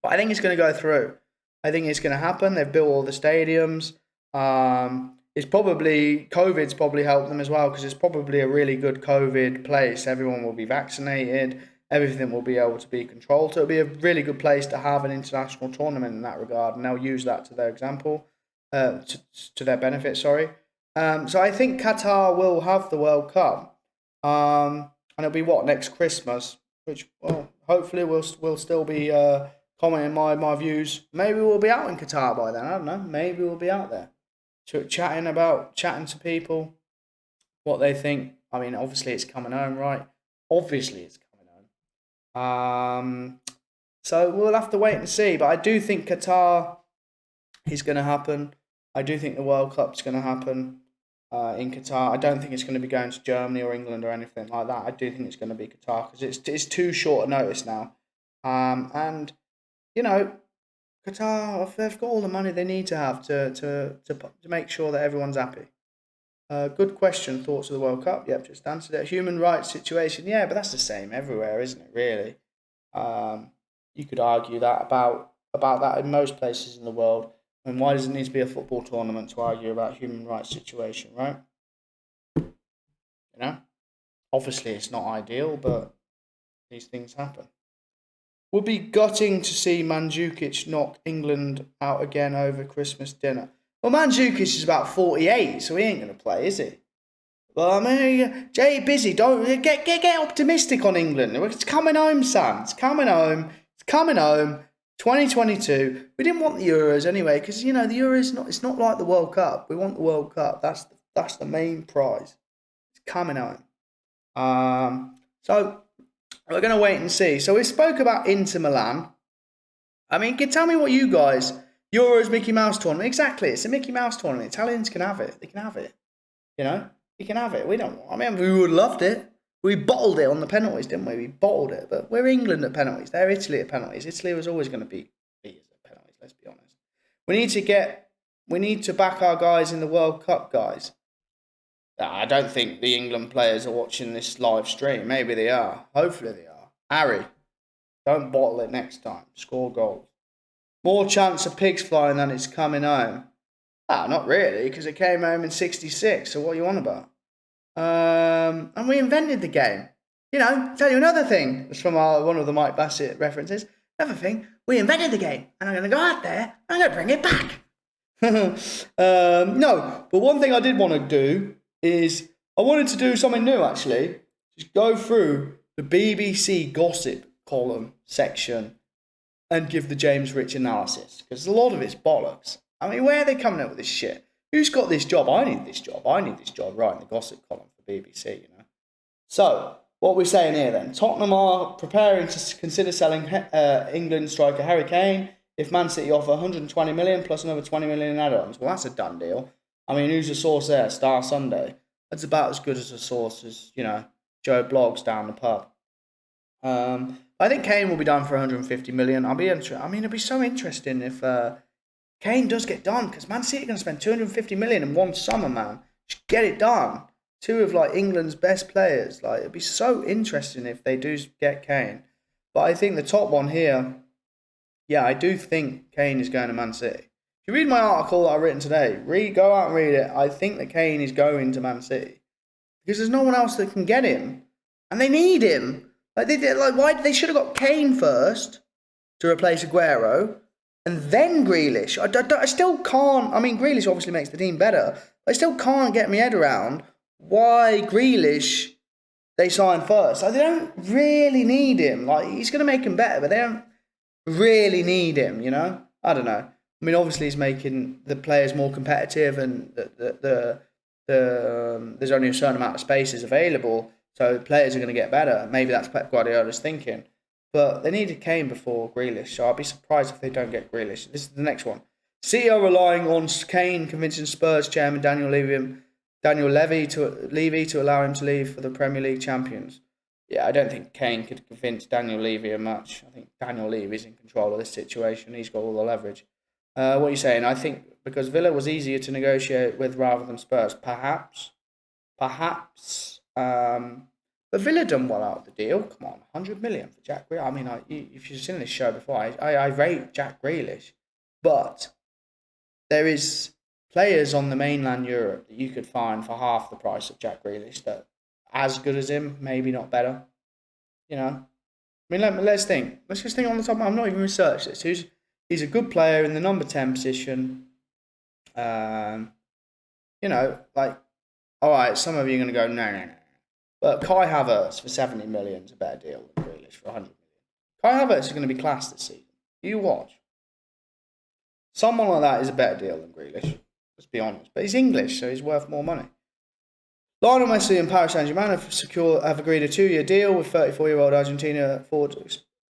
But I think it's going to go through. I think it's going to happen. They've built all the stadiums. COVID's probably helped them as well because it's probably a really good COVID place. Everyone will be vaccinated. Everything will be able to be controlled. So it'll be a really good place to have an international tournament in that regard, and they'll use that to their to their benefit. Sorry. So I think Qatar will have the World Cup, and it'll be next Christmas, which hopefully we'll still be commenting my views. Maybe we'll be out in Qatar by then. I don't know. Maybe we'll be out there. Chatting to people, what they think. I mean, obviously it's coming home, right? Obviously it's coming home. So we'll have to wait and see. But I do think Qatar is going to happen. I do think the World Cup's going to happen in Qatar. I don't think it's going to be going to Germany or England or anything like that. I do think it's going to be Qatar because it's too short a notice now. And Qatar, they've got all the money they need to have to make sure that everyone's happy. Good question. Thoughts of the World Cup? Yep, just answered it. Human rights situation. Yeah, but that's the same everywhere, isn't it? Really. You could argue that about that in most places in the world. I mean, why does it need to be a football tournament to argue about human rights situation, right? Obviously it's not ideal, but these things happen. Would be gutting to see Mandzukic knock England out again over Christmas dinner. Well, Mandzukic is about 48, so he ain't going to play, is he? Well, I mean, Jay busy. Don't get optimistic on England. It's coming home, son. It's coming home. 2022. We didn't want the Euros anyway because the Euros it's not like the World Cup. We want the World Cup. That's the main prize. It's coming home. So we're going to wait and see. So we spoke about Inter Milan. I mean, tell me what you guys... Euros Mickey Mouse tournament. Exactly. It's a Mickey Mouse tournament. Italians can have it. They can have it. You can have it. We don't... I mean, we would have loved it. We bottled it on the penalties, didn't we? We bottled it. But we're England at penalties. They're Italy at penalties. Italy was always going to beat us at penalties, let's be honest. We need to back our guys in the World Cup, guys. I don't think the England players are watching this live stream. Maybe they are. Hopefully they are. Harry, don't bottle it next time. Score goals. More chance of pigs flying than it's coming home. Ah, not really, because it came home in 66, so what are you on about? And we invented the game. You know, tell you another thing. It's from one of the Mike Bassett references. Another thing, we invented the game, and I'm going to go out there, and I'm going to bring it back. No, but one thing I did want to do is, I wanted to do something new, actually. Just go through the BBC gossip column section and give the James Rich analysis, because a lot of it's bollocks. I mean, where are they coming up with this shit? Who's got this job? I need this job. I need this job writing the gossip column for BBC, you know. So, what we're saying here then, Tottenham are preparing to consider selling England striker Harry Kane if Man City offer 120 million plus another 20 million in add-ons. Well, that's a done deal. I mean, who's the source there? Star Sunday. That's about as good as a source as, you know, Joe Blogs down the pub. I think Kane will be done for 150 million. It'd be so interesting if Kane does get done, because Man City are going to spend 250 million in one summer, man. Just get it done. Two of like England's best players. Like, it'd be so interesting if they do get Kane. But I think the top one here, yeah, I do think Kane is going to Man City. If you read my article that I've written today, go out and read it. I think that Kane is going to Man City because there's no one else that can get him, and they need him. They should have got Kane first to replace Aguero, and then Grealish. I still can't. I mean, Grealish obviously makes the team better, but I still can't get my head around why Grealish they signed first. Like, they don't really need him. Like, he's going to make him better, but they don't really need him. You know, I don't know. I mean, obviously he's making the players more competitive, and there's only a certain amount of spaces available. So players are going to get better. Maybe that's Pep Guardiola's thinking. But they needed Kane before Grealish, so I'll be surprised if they don't get Grealish. This is the next one. City are relying on Kane convincing Spurs chairman Daniel Levy to allow him to leave for the Premier League champions. Yeah, I don't think Kane could convince Daniel Levy much. I think Daniel Levy's in control of this situation. He's got all the leverage. What are you saying? I think because Villa was easier to negotiate with rather than Spurs. Perhaps. But Villa done well out of the deal. Come on, 100 million for Jack Grealish. I mean, if you've seen this show before, I rate Jack Grealish. But there is players on the mainland Europe that you could find for half the price of Jack Grealish that are as good as him, maybe not better. You know? I mean, let's think. Let's just think on the top. I'm not even researched this. He's a good player in the number 10 position. You know, like, all right, some of you are going to go, no. But Kai Havertz for 70 million is a better deal than Grealish for 100 million. Kai Havertz is going to be class this season. You watch. Someone like that is a better deal than Grealish. Let's be honest. But he's English, so he's worth more money. Lionel Messi and Paris Saint-Germain have agreed a 2-year deal with 34-year-old Argentina forward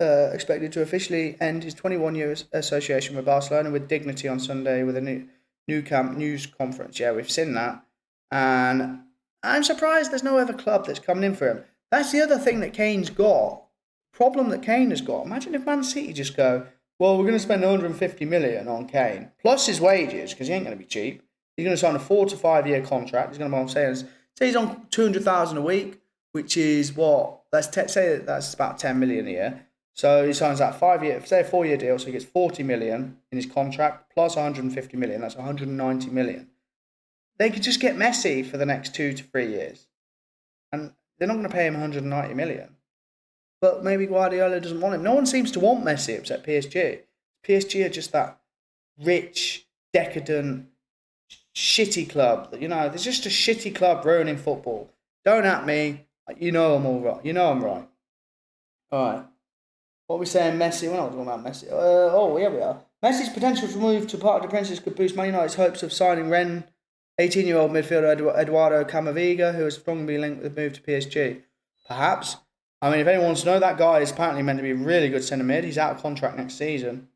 expected to officially end his 21-year association with Barcelona with dignity on Sunday with a new camp news conference. Yeah, we've seen that. And I'm surprised there's no other club that's coming in for him. That's the other thing that Kane's got. Problem that Kane has got. Imagine if Man City just go, well, we're going to spend 150 million on Kane, plus his wages, because he ain't going to be cheap. He's going to sign a 4 to 5 year contract. He's going to, say he's on 200,000 a week, which is what? Say that's about 10 million a year. So he signs that 5-year, say a 4-year deal, so he gets 40 million in his contract, plus 150 million. That's 190 million. They could just get Messi for the next 2 to 3 years. And they're not going to pay him 190 million. But maybe Guardiola doesn't want him. No one seems to want Messi except PSG. PSG are just that rich, decadent, shitty club. You know, there's just a shitty club ruining football. Don't at me. You know I'm all right. You know I'm right. All right. What are we saying, Messi? We're not talking about Messi. Here we are. Messi's potential to move to Parc des Princes could boost Man United's hopes of signing 18-year-old midfielder Eduardo Camavinga, who has strongly linked with the move to PSG. Perhaps. I mean, if anyone wants to know, that guy is apparently meant to be a really good centre mid. He's out of contract next season.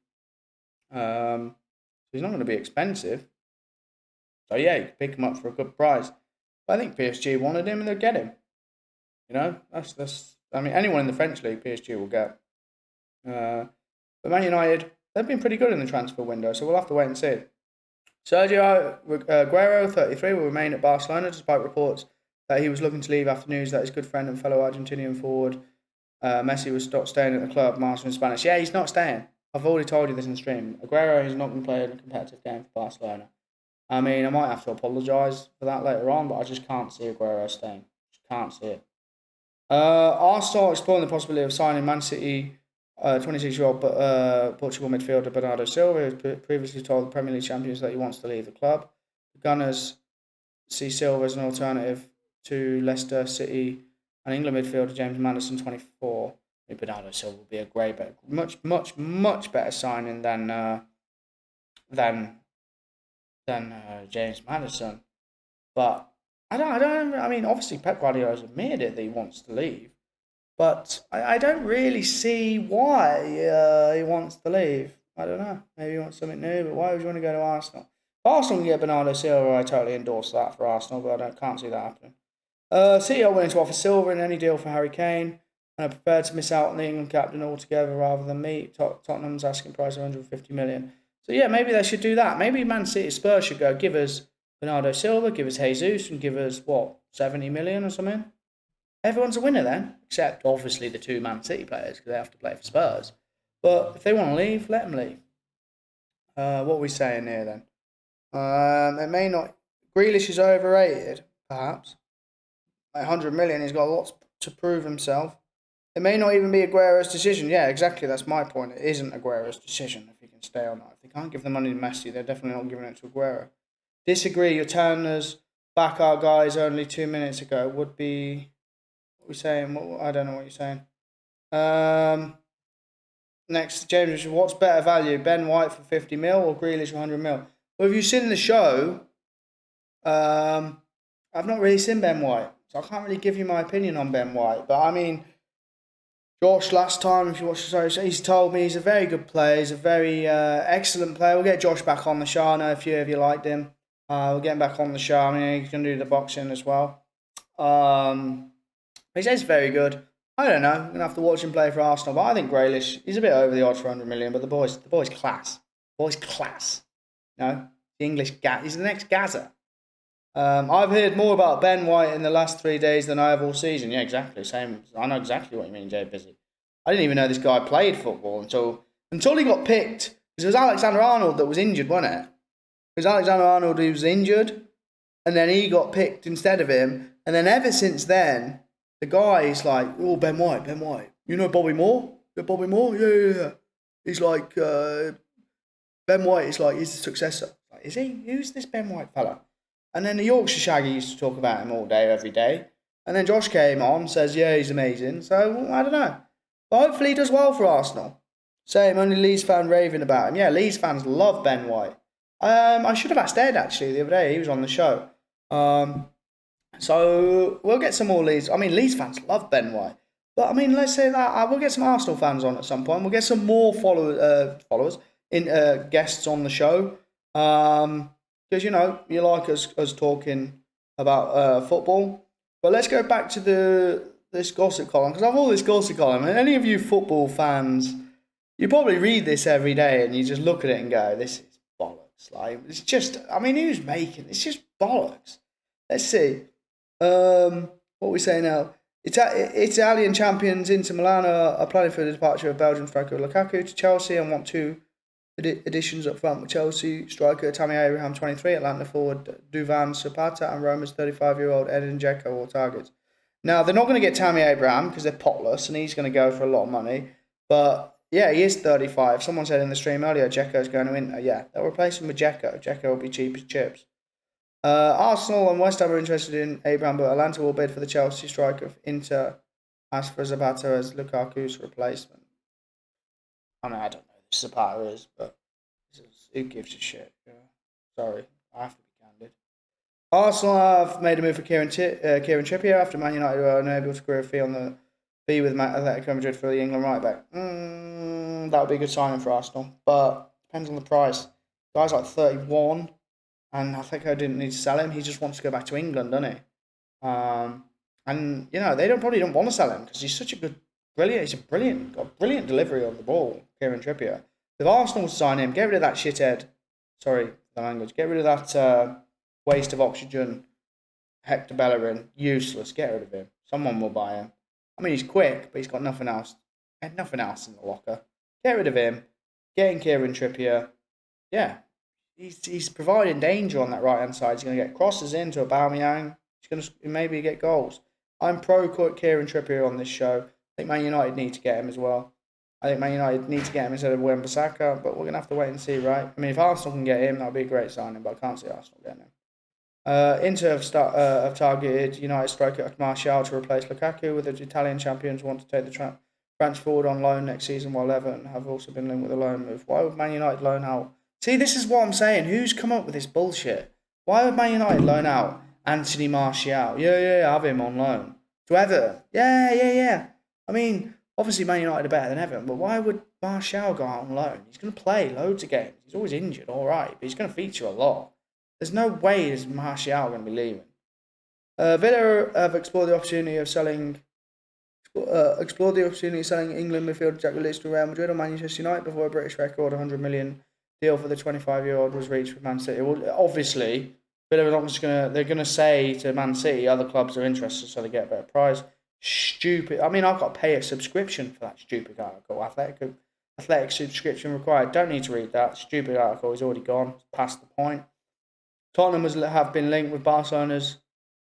He's not going to be expensive. So yeah, you can pick him up for a good price. But I think PSG wanted him and they'll get him. You know, that's. I mean, anyone in the French league, PSG will get. But Man United, they've been pretty good in the transfer window, so we'll have to wait and see. Sergio Aguero, 33, will remain at Barcelona despite reports that he was looking to leave after news that his good friend and fellow Argentinian forward Messi was staying at the club, master in Spanish. Yeah, he's not staying. I've already told you this in the stream. Aguero is not going to play in a competitive game for Barcelona. I mean, I might have to apologise for that later on, but I just can't see Aguero staying. Just can't see it. Arsenal exploring the possibility of signing Man City 26-year-old Portugal midfielder Bernardo Silva, who previously told the Premier League champions that he wants to leave the club. The Gunners see Silva as an alternative to Leicester City and England midfielder James Maddison, 24. Bernardo Silva will be a much better signing than James Maddison. But I mean, obviously Pep Guardiola's admitted it that he wants to leave, but I don't really see why he wants to leave. I don't know. Maybe he wants something new, but why would you want to go to Arsenal? If Arsenal can get Bernardo Silva, I totally endorse that for Arsenal, but I can't see that happening. City are willing to offer Silva in any deal for Harry Kane, and are prepared to miss out on the England captain altogether rather than me. Tottenham's asking price of 150 million. So yeah, maybe they should do that. Maybe Man City Spurs should go give us Bernardo Silva, give us Jesus, and give us, 70 million or something? Everyone's a winner then, except obviously the two Man City players, because they have to play for Spurs. But if they want to leave, let them leave. What are we saying here then? It may not... Grealish is overrated, perhaps. 100 million, he's got lots to prove himself. It may not even be Aguero's decision. Yeah, exactly, that's my point. It isn't Aguero's decision if he can stay or not. If they can't give the money to Messi, they're definitely not giving it to Aguero. Disagree, you're telling us back our guys only 2 minutes ago. Would be... What are we saying? I don't know what you're saying. Next, James, what's better value? Ben White for 50 mil or Grealish for 100 mil? Well, if you've seen the show, I've not really seen Ben White, so I can't really give you my opinion on Ben White. But I mean, Josh, last time, if you watched the show, he's told me he's a very good player. He's a very excellent player. We'll get Josh back on the show. I know a few of you liked him. We'll get him back on the show. I mean, he's going to do the boxing as well. He says very good. I don't know. I'm going to have to watch him play for Arsenal. But I think Grealish, he's a bit over the odds for 100 million. But the boy's class. The boy's class. No, the English he's the next Gaza. I've heard more about Ben White in the last 3 days than I have all season. Yeah, exactly. Same. I know exactly what you mean, Jay Busy. I didn't even know this guy played football until he got picked. Because it was Alexander-Arnold that was injured, wasn't it? It was Alexander-Arnold who was injured, and then he got picked instead of him. And then ever since then, the guy's like, oh, Ben White. You know Bobby Moore? Yeah, Bobby Moore? Yeah. He's like, Ben White is like, he's the successor. Like, is he? Who's this Ben White fella? And then the Yorkshire Shaggy used to talk about him all day, every day. And then Josh came on, says, yeah, he's amazing. So, I don't know. But hopefully he does well for Arsenal. Same, only Leeds fan raving about him. Yeah, Leeds fans love Ben White. I should have asked Ed, actually, the other day. He was on the show. So we'll get some more Leeds. I mean, Leeds fans love Ben White. But, I mean, let's say that we'll get some Arsenal fans on at some point. We'll get some more guests on the show. Because, you like us talking about football. But let's go back to this gossip column. Because I've all this gossip column. And any of you football fans, you probably read this every day and you just look at it and go, this is bollocks. Like, it's just, I mean, who's making it? It's just bollocks. Let's see. What we say now? Italian champions Inter Milan are planning for the departure of Belgian striker Lukaku to Chelsea and want two additions up front with Chelsea striker Tammy Abraham, 23, Atlanta forward Duvan Zapata, and Roma's 35-year-old Edin Dzeko all targets. Now, they're not going to get Tammy Abraham because they're potless and he's going to go for a lot of money. But, yeah, he is 35. Someone said in the stream earlier, Dzeko's going to Inter. Yeah, they'll replace him with Dzeko. Dzeko will be cheap as chips. Arsenal and West Ham are interested in Abraham, but Atlanta will bid for the Chelsea striker. Inter asked for Zapata as Lukaku's replacement. I mean, I don't know who Zapata is, but who gives a shit? Yeah. Sorry, I have to be candid. Arsenal have made a move for Kieran Trippier after Man United were unable to agree a fee on the fee with Atletico Madrid for the England right back. That would be a good signing for Arsenal, but depends on the price. Guy's like 31. And I think I didn't need to sell him. He just wants to go back to England, doesn't he? And they probably don't want to sell him because he's such a got brilliant delivery on the ball, Kieran Trippier. If Arsenal sign him, get rid of that shithead. Sorry, the language. Get rid of that waste of oxygen, Hector Bellerin. Useless. Get rid of him. Someone will buy him. I mean, he's quick, but he's got nothing else. He had nothing else in the locker. Get rid of him. getting Kieran Trippier, yeah, he's providing danger on that right hand side. He's going to get crosses into Aubameyang. He's going to maybe get goals. I'm pro Kieran Trippier on this show. I think Man United need to get him as well. I think Man United need to get him instead of Wan-Bissaka, but we're going to have to wait and see, right? I mean, if Arsenal can get him, that would be a great signing, but I can't see Arsenal getting him. Inter have targeted United striker Martial to replace Lukaku, with the Italian champions want to take the transfer forward on loan next season, while Everton have also been linked with a loan move. Why would Man United loan out? See, this is what I'm saying. Who's come up with this bullshit? Why would Man United loan out Anthony Martial? Yeah, have him on loan. To Everton? Yeah. I mean, obviously Man United are better than Everton, but why would Martial go out on loan? He's going to play loads of games. He's always injured, all right, but he's going to feature a lot. There's no way is Martial going to be leaving. Villa have explored the opportunity of selling England midfielder Jack Grealish to Real Madrid or Manchester United before a British record 100 million deal for the 25-year-old was reached with Man City. Well, obviously, Villa are not just they're going to say to Man City other clubs are interested so they get a better price. Stupid. I mean, I've got to pay a subscription for that stupid article. Athletic subscription required. Don't need to read that. Stupid article is already gone. It's past the point. Tottenham have been linked with Barcelona's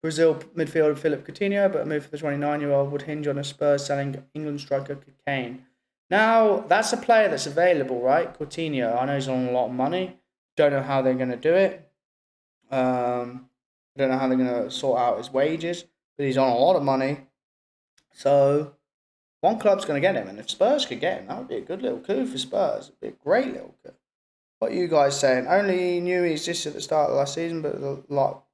Brazil midfielder Philip Coutinho, but a move for the 29-year-old would hinge on a Spurs selling England striker Kane. Now, that's a player that's available, right? Coutinho. I know he's on a lot of money. Don't know how they're going to do it. I don't know how they're going to sort out his wages, but he's on a lot of money. So, one club's going to get him, and if Spurs could get him, that would be a good little coup for Spurs. It would be a great little coup. What are you guys saying? Only knew he existed at the start of last season, but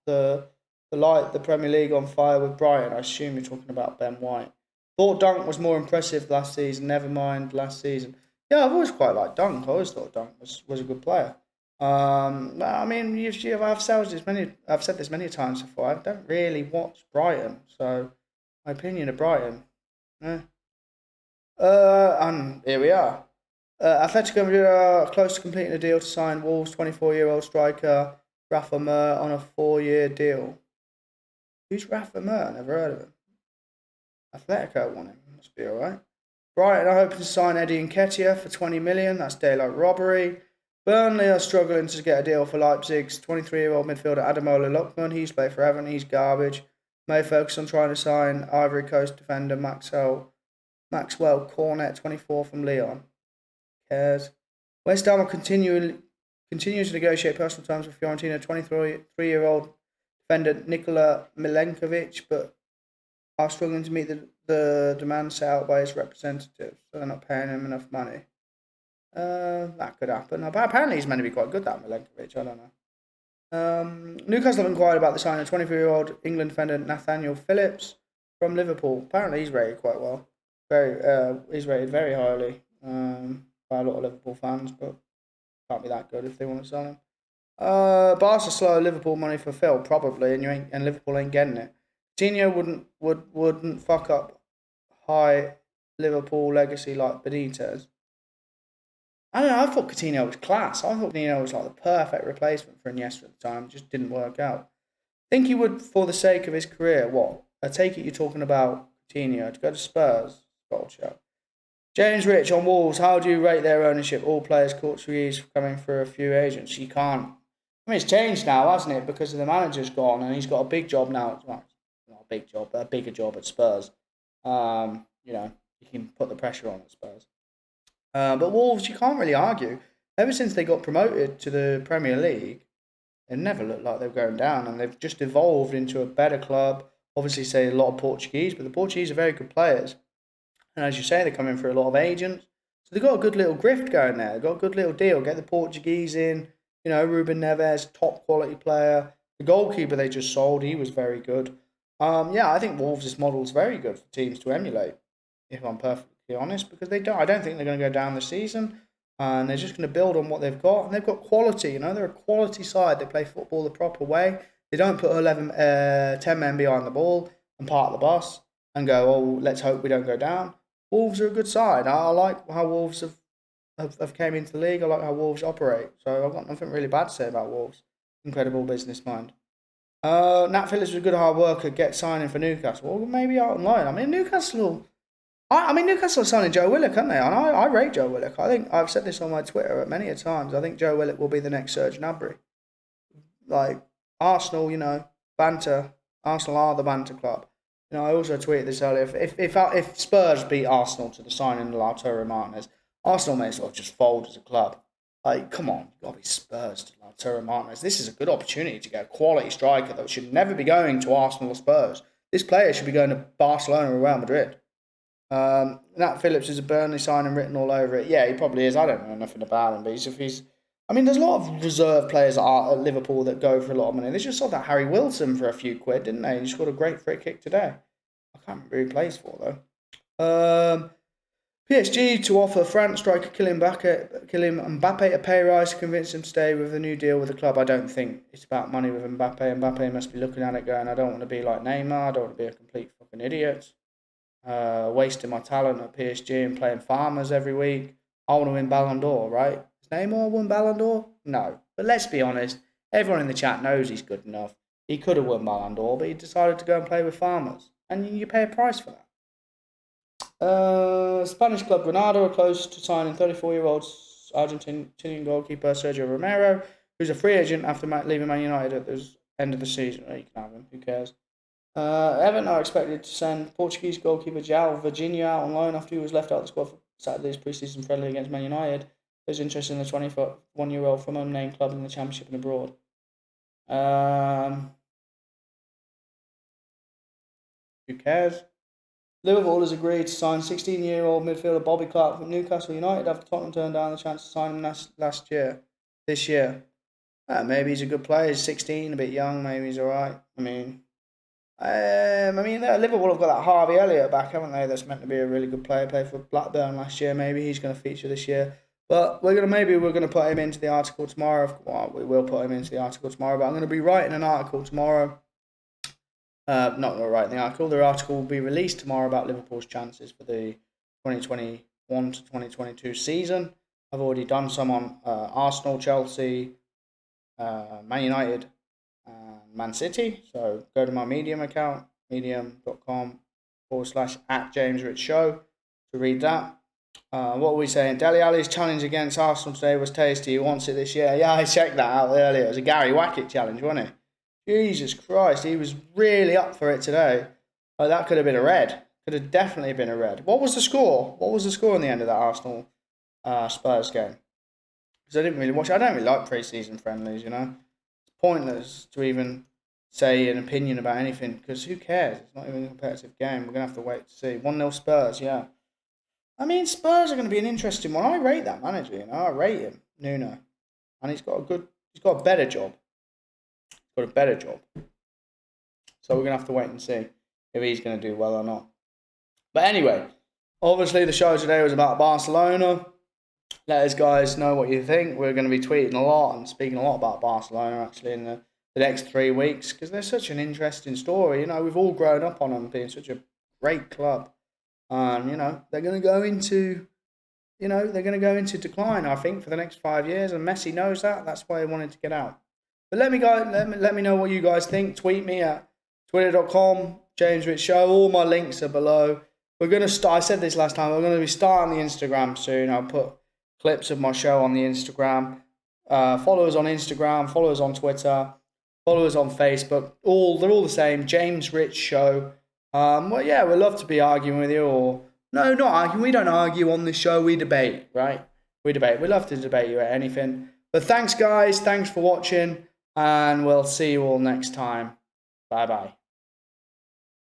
the Premier League on fire with Brighton. I assume you're talking about Ben White. Thought Dunk was more impressive last season. Never mind last season. Yeah, I've always quite liked Dunk. I always thought Dunk was a good player. I mean, I've said this many times before. I don't really watch Brighton, so my opinion of Brighton. And here we are. Atletico Madrid are close to completing a deal to sign Wolves' 24-year-old striker Rafa Mir on a 4-year deal. Who's Rafa Mir? Never heard of him. Atletico want him. Must be alright. Brighton are hoping to sign Eddie Nketiah for 20 million. That's daylight robbery. Burnley are struggling to get a deal for Leipzig's 23-year-old midfielder Ademola Lookman. He's played for Everton. He's garbage. May focus on trying to sign Ivory Coast defender Maxwell Cornet, 24, from Lyon. Cares. West Ham will continue to negotiate personal terms with Fiorentina 23-year-old defender Nikola Milenkovic, but are struggling to meet the demand set out by his representatives, so they're not paying him enough money. That could happen. But apparently he's meant to be quite good, that Milenkovic. I don't know. Newcastle have inquired about the signing of 24-year-old England defender Nathaniel Phillips from Liverpool. Apparently he's rated quite well. He's rated very highly by a lot of Liverpool fans, but can't be that good if they want to sell him. Barca slow Liverpool money for Phil, probably, and Liverpool ain't getting it. Coutinho wouldn't fuck up high Liverpool legacy like Benitez. I don't know, I thought Coutinho was class. I thought Coutinho was like the perfect replacement for Iniesta at the time. It just didn't work out. Think he would for the sake of his career. What? I take it you're talking about Coutinho to go to Spurs. Gold show. James Rich on Wolves. How do you rate their ownership? All players Portuguese coming through a few agents. You can't. I mean, it's changed now, hasn't it? Because the manager's gone and he's got a big job now. Well, not a big job, but a bigger job at Spurs. You can put the pressure on at Spurs. But Wolves, you can't really argue. Ever since they got promoted to the Premier League, they've never looked like they're going down, and they've just evolved into a better club. Obviously, say a lot of Portuguese, but the Portuguese are very good players. And as you say, they're coming through a lot of agents. So they've got a good little grift going there. They've got a good little deal. Get the Portuguese in. Ruben Neves, top quality player. The goalkeeper they just sold, he was very good. I think Wolves' model is very good for teams to emulate, if I'm perfectly honest, because I don't think they're going to go down the season. And they're just going to build on what they've got. And they've got quality, they're a quality side. They play football the proper way. They don't put 10 men behind the ball and park the bus and go, oh, let's hope we don't go down. Wolves are a good side. I like how Wolves have came into the league. I like how Wolves operate. So I've got nothing really bad to say about Wolves. Incredible business mind. Nat Phillips was a good hard worker. Get signing for Newcastle. Well, maybe out on loan. I mean, Newcastle I mean, Newcastle are signing Joe Willock, aren't they? And I rate Joe Willock. I think I've said this on my Twitter many a times. I think Joe Willock will be the next Serge Gnabry. Like Arsenal, banter. Arsenal are the banter club. I also tweeted this earlier. If Spurs beat Arsenal to the signing of Lautaro Martinez, Arsenal may as well just fold as a club. Like, come on, you've got to be Spurs to Lautaro Martinez. This is a good opportunity to get a quality striker that should never be going to Arsenal or Spurs. This player should be going to Barcelona or Real Madrid. Nat Phillips is a Burnley signing written all over it. Yeah, he probably is. I don't know nothing about him, but I mean, there's a lot of reserve players at Liverpool that go for a lot of money. They just saw that Harry Wilson for a few quid, didn't they? He scored a great free kick today. I can't remember who he plays for, though. PSG to offer France striker Kylian Mbappe a pay rise to convince him to stay with the new deal with the club. I don't think it's about money with Mbappe. Mbappe must be looking at it going, I don't want to be like Neymar. I don't want to be a complete fucking idiot. Wasting my talent at PSG and playing farmers every week. I want to win Ballon d'Or, right? Has Neymar won Ballon d'Or? No. But let's be honest, everyone in the chat knows he's good enough. He could have won Ballon d'Or, but he decided to go and play with farmers. And you pay a price for that. Spanish club Granada are close to signing 34-year-old Argentinian goalkeeper Sergio Romero, who's a free agent after leaving Man United at the end of the season. You can have him, who cares? Everton are expected to send Portuguese goalkeeper João Virginia out on loan after he was left out of the squad for Saturday's pre-season friendly against Man United. There's interest in the 21-year-old from unnamed club in the Championship and abroad. Who cares? Liverpool has agreed to sign 16-year-old midfielder Bobby Clark from Newcastle United after Tottenham turned down the chance to sign him this year. Maybe he's a good player. He's 16, a bit young. Maybe he's all right. I mean, Liverpool have got that Harvey Elliott back, haven't they? That's meant to be a really good player. Played for Blackburn last year. Maybe he's going to feature this year. But we're going to put him into the article tomorrow. Well, we will put him into the article tomorrow. But I'm going to be writing an article tomorrow. Not going to write the article. The article will be released tomorrow about Liverpool's chances for the 2021 to 2022 season. I've already done some on Arsenal, Chelsea, Man United, and Man City. So go to my Medium account, medium.com/@JamesRichShow to read that. What were we saying? Dele Alli's challenge against Arsenal today was tasty. He wants it this year. Yeah, I checked that out earlier. It was a Gary Wackett challenge, wasn't it? Jesus Christ, he was really up for it today. That could have been a red. Could have definitely been a red. What was the score? What was the score in the end of that Arsenal Spurs game? Because I didn't really watch it. I don't really like pre-season friendlies, It's pointless to even say an opinion about anything because who cares? It's not even a competitive game. We're going to have to wait to see. 1-0 Spurs, yeah. I mean, Spurs are going to be an interesting one. I rate that manager, I rate him, Nuno. And he's got a better job. Got a better job. So we're going to have to wait and see if he's going to do well or not. But anyway, obviously the show today was about Barcelona. Let us guys know what you think. We're going to be tweeting a lot and speaking a lot about Barcelona actually in the next 3 weeks because they're such an interesting story. We've all grown up on them being such a great club. And, they're going to go into... they're going to go into decline, I think, for the next 5 years. And Messi knows that. That's why he wanted to get out. But let me know what you guys think. Tweet me at twitter.com, James Rich Show. All my links are below. We're going to start, I said this last time, we're going to be starting the Instagram soon. I'll put clips of my show on the Instagram. Follow us on Instagram, follow us on Twitter, follow us on Facebook. They're all the same, James Rich Show. We'd love to be arguing with you or... No, not arguing. We don't argue on this show. We debate, right? We debate. We love to debate you at anything. But thanks, guys. Thanks for watching. And we'll see you all next time. Bye-bye.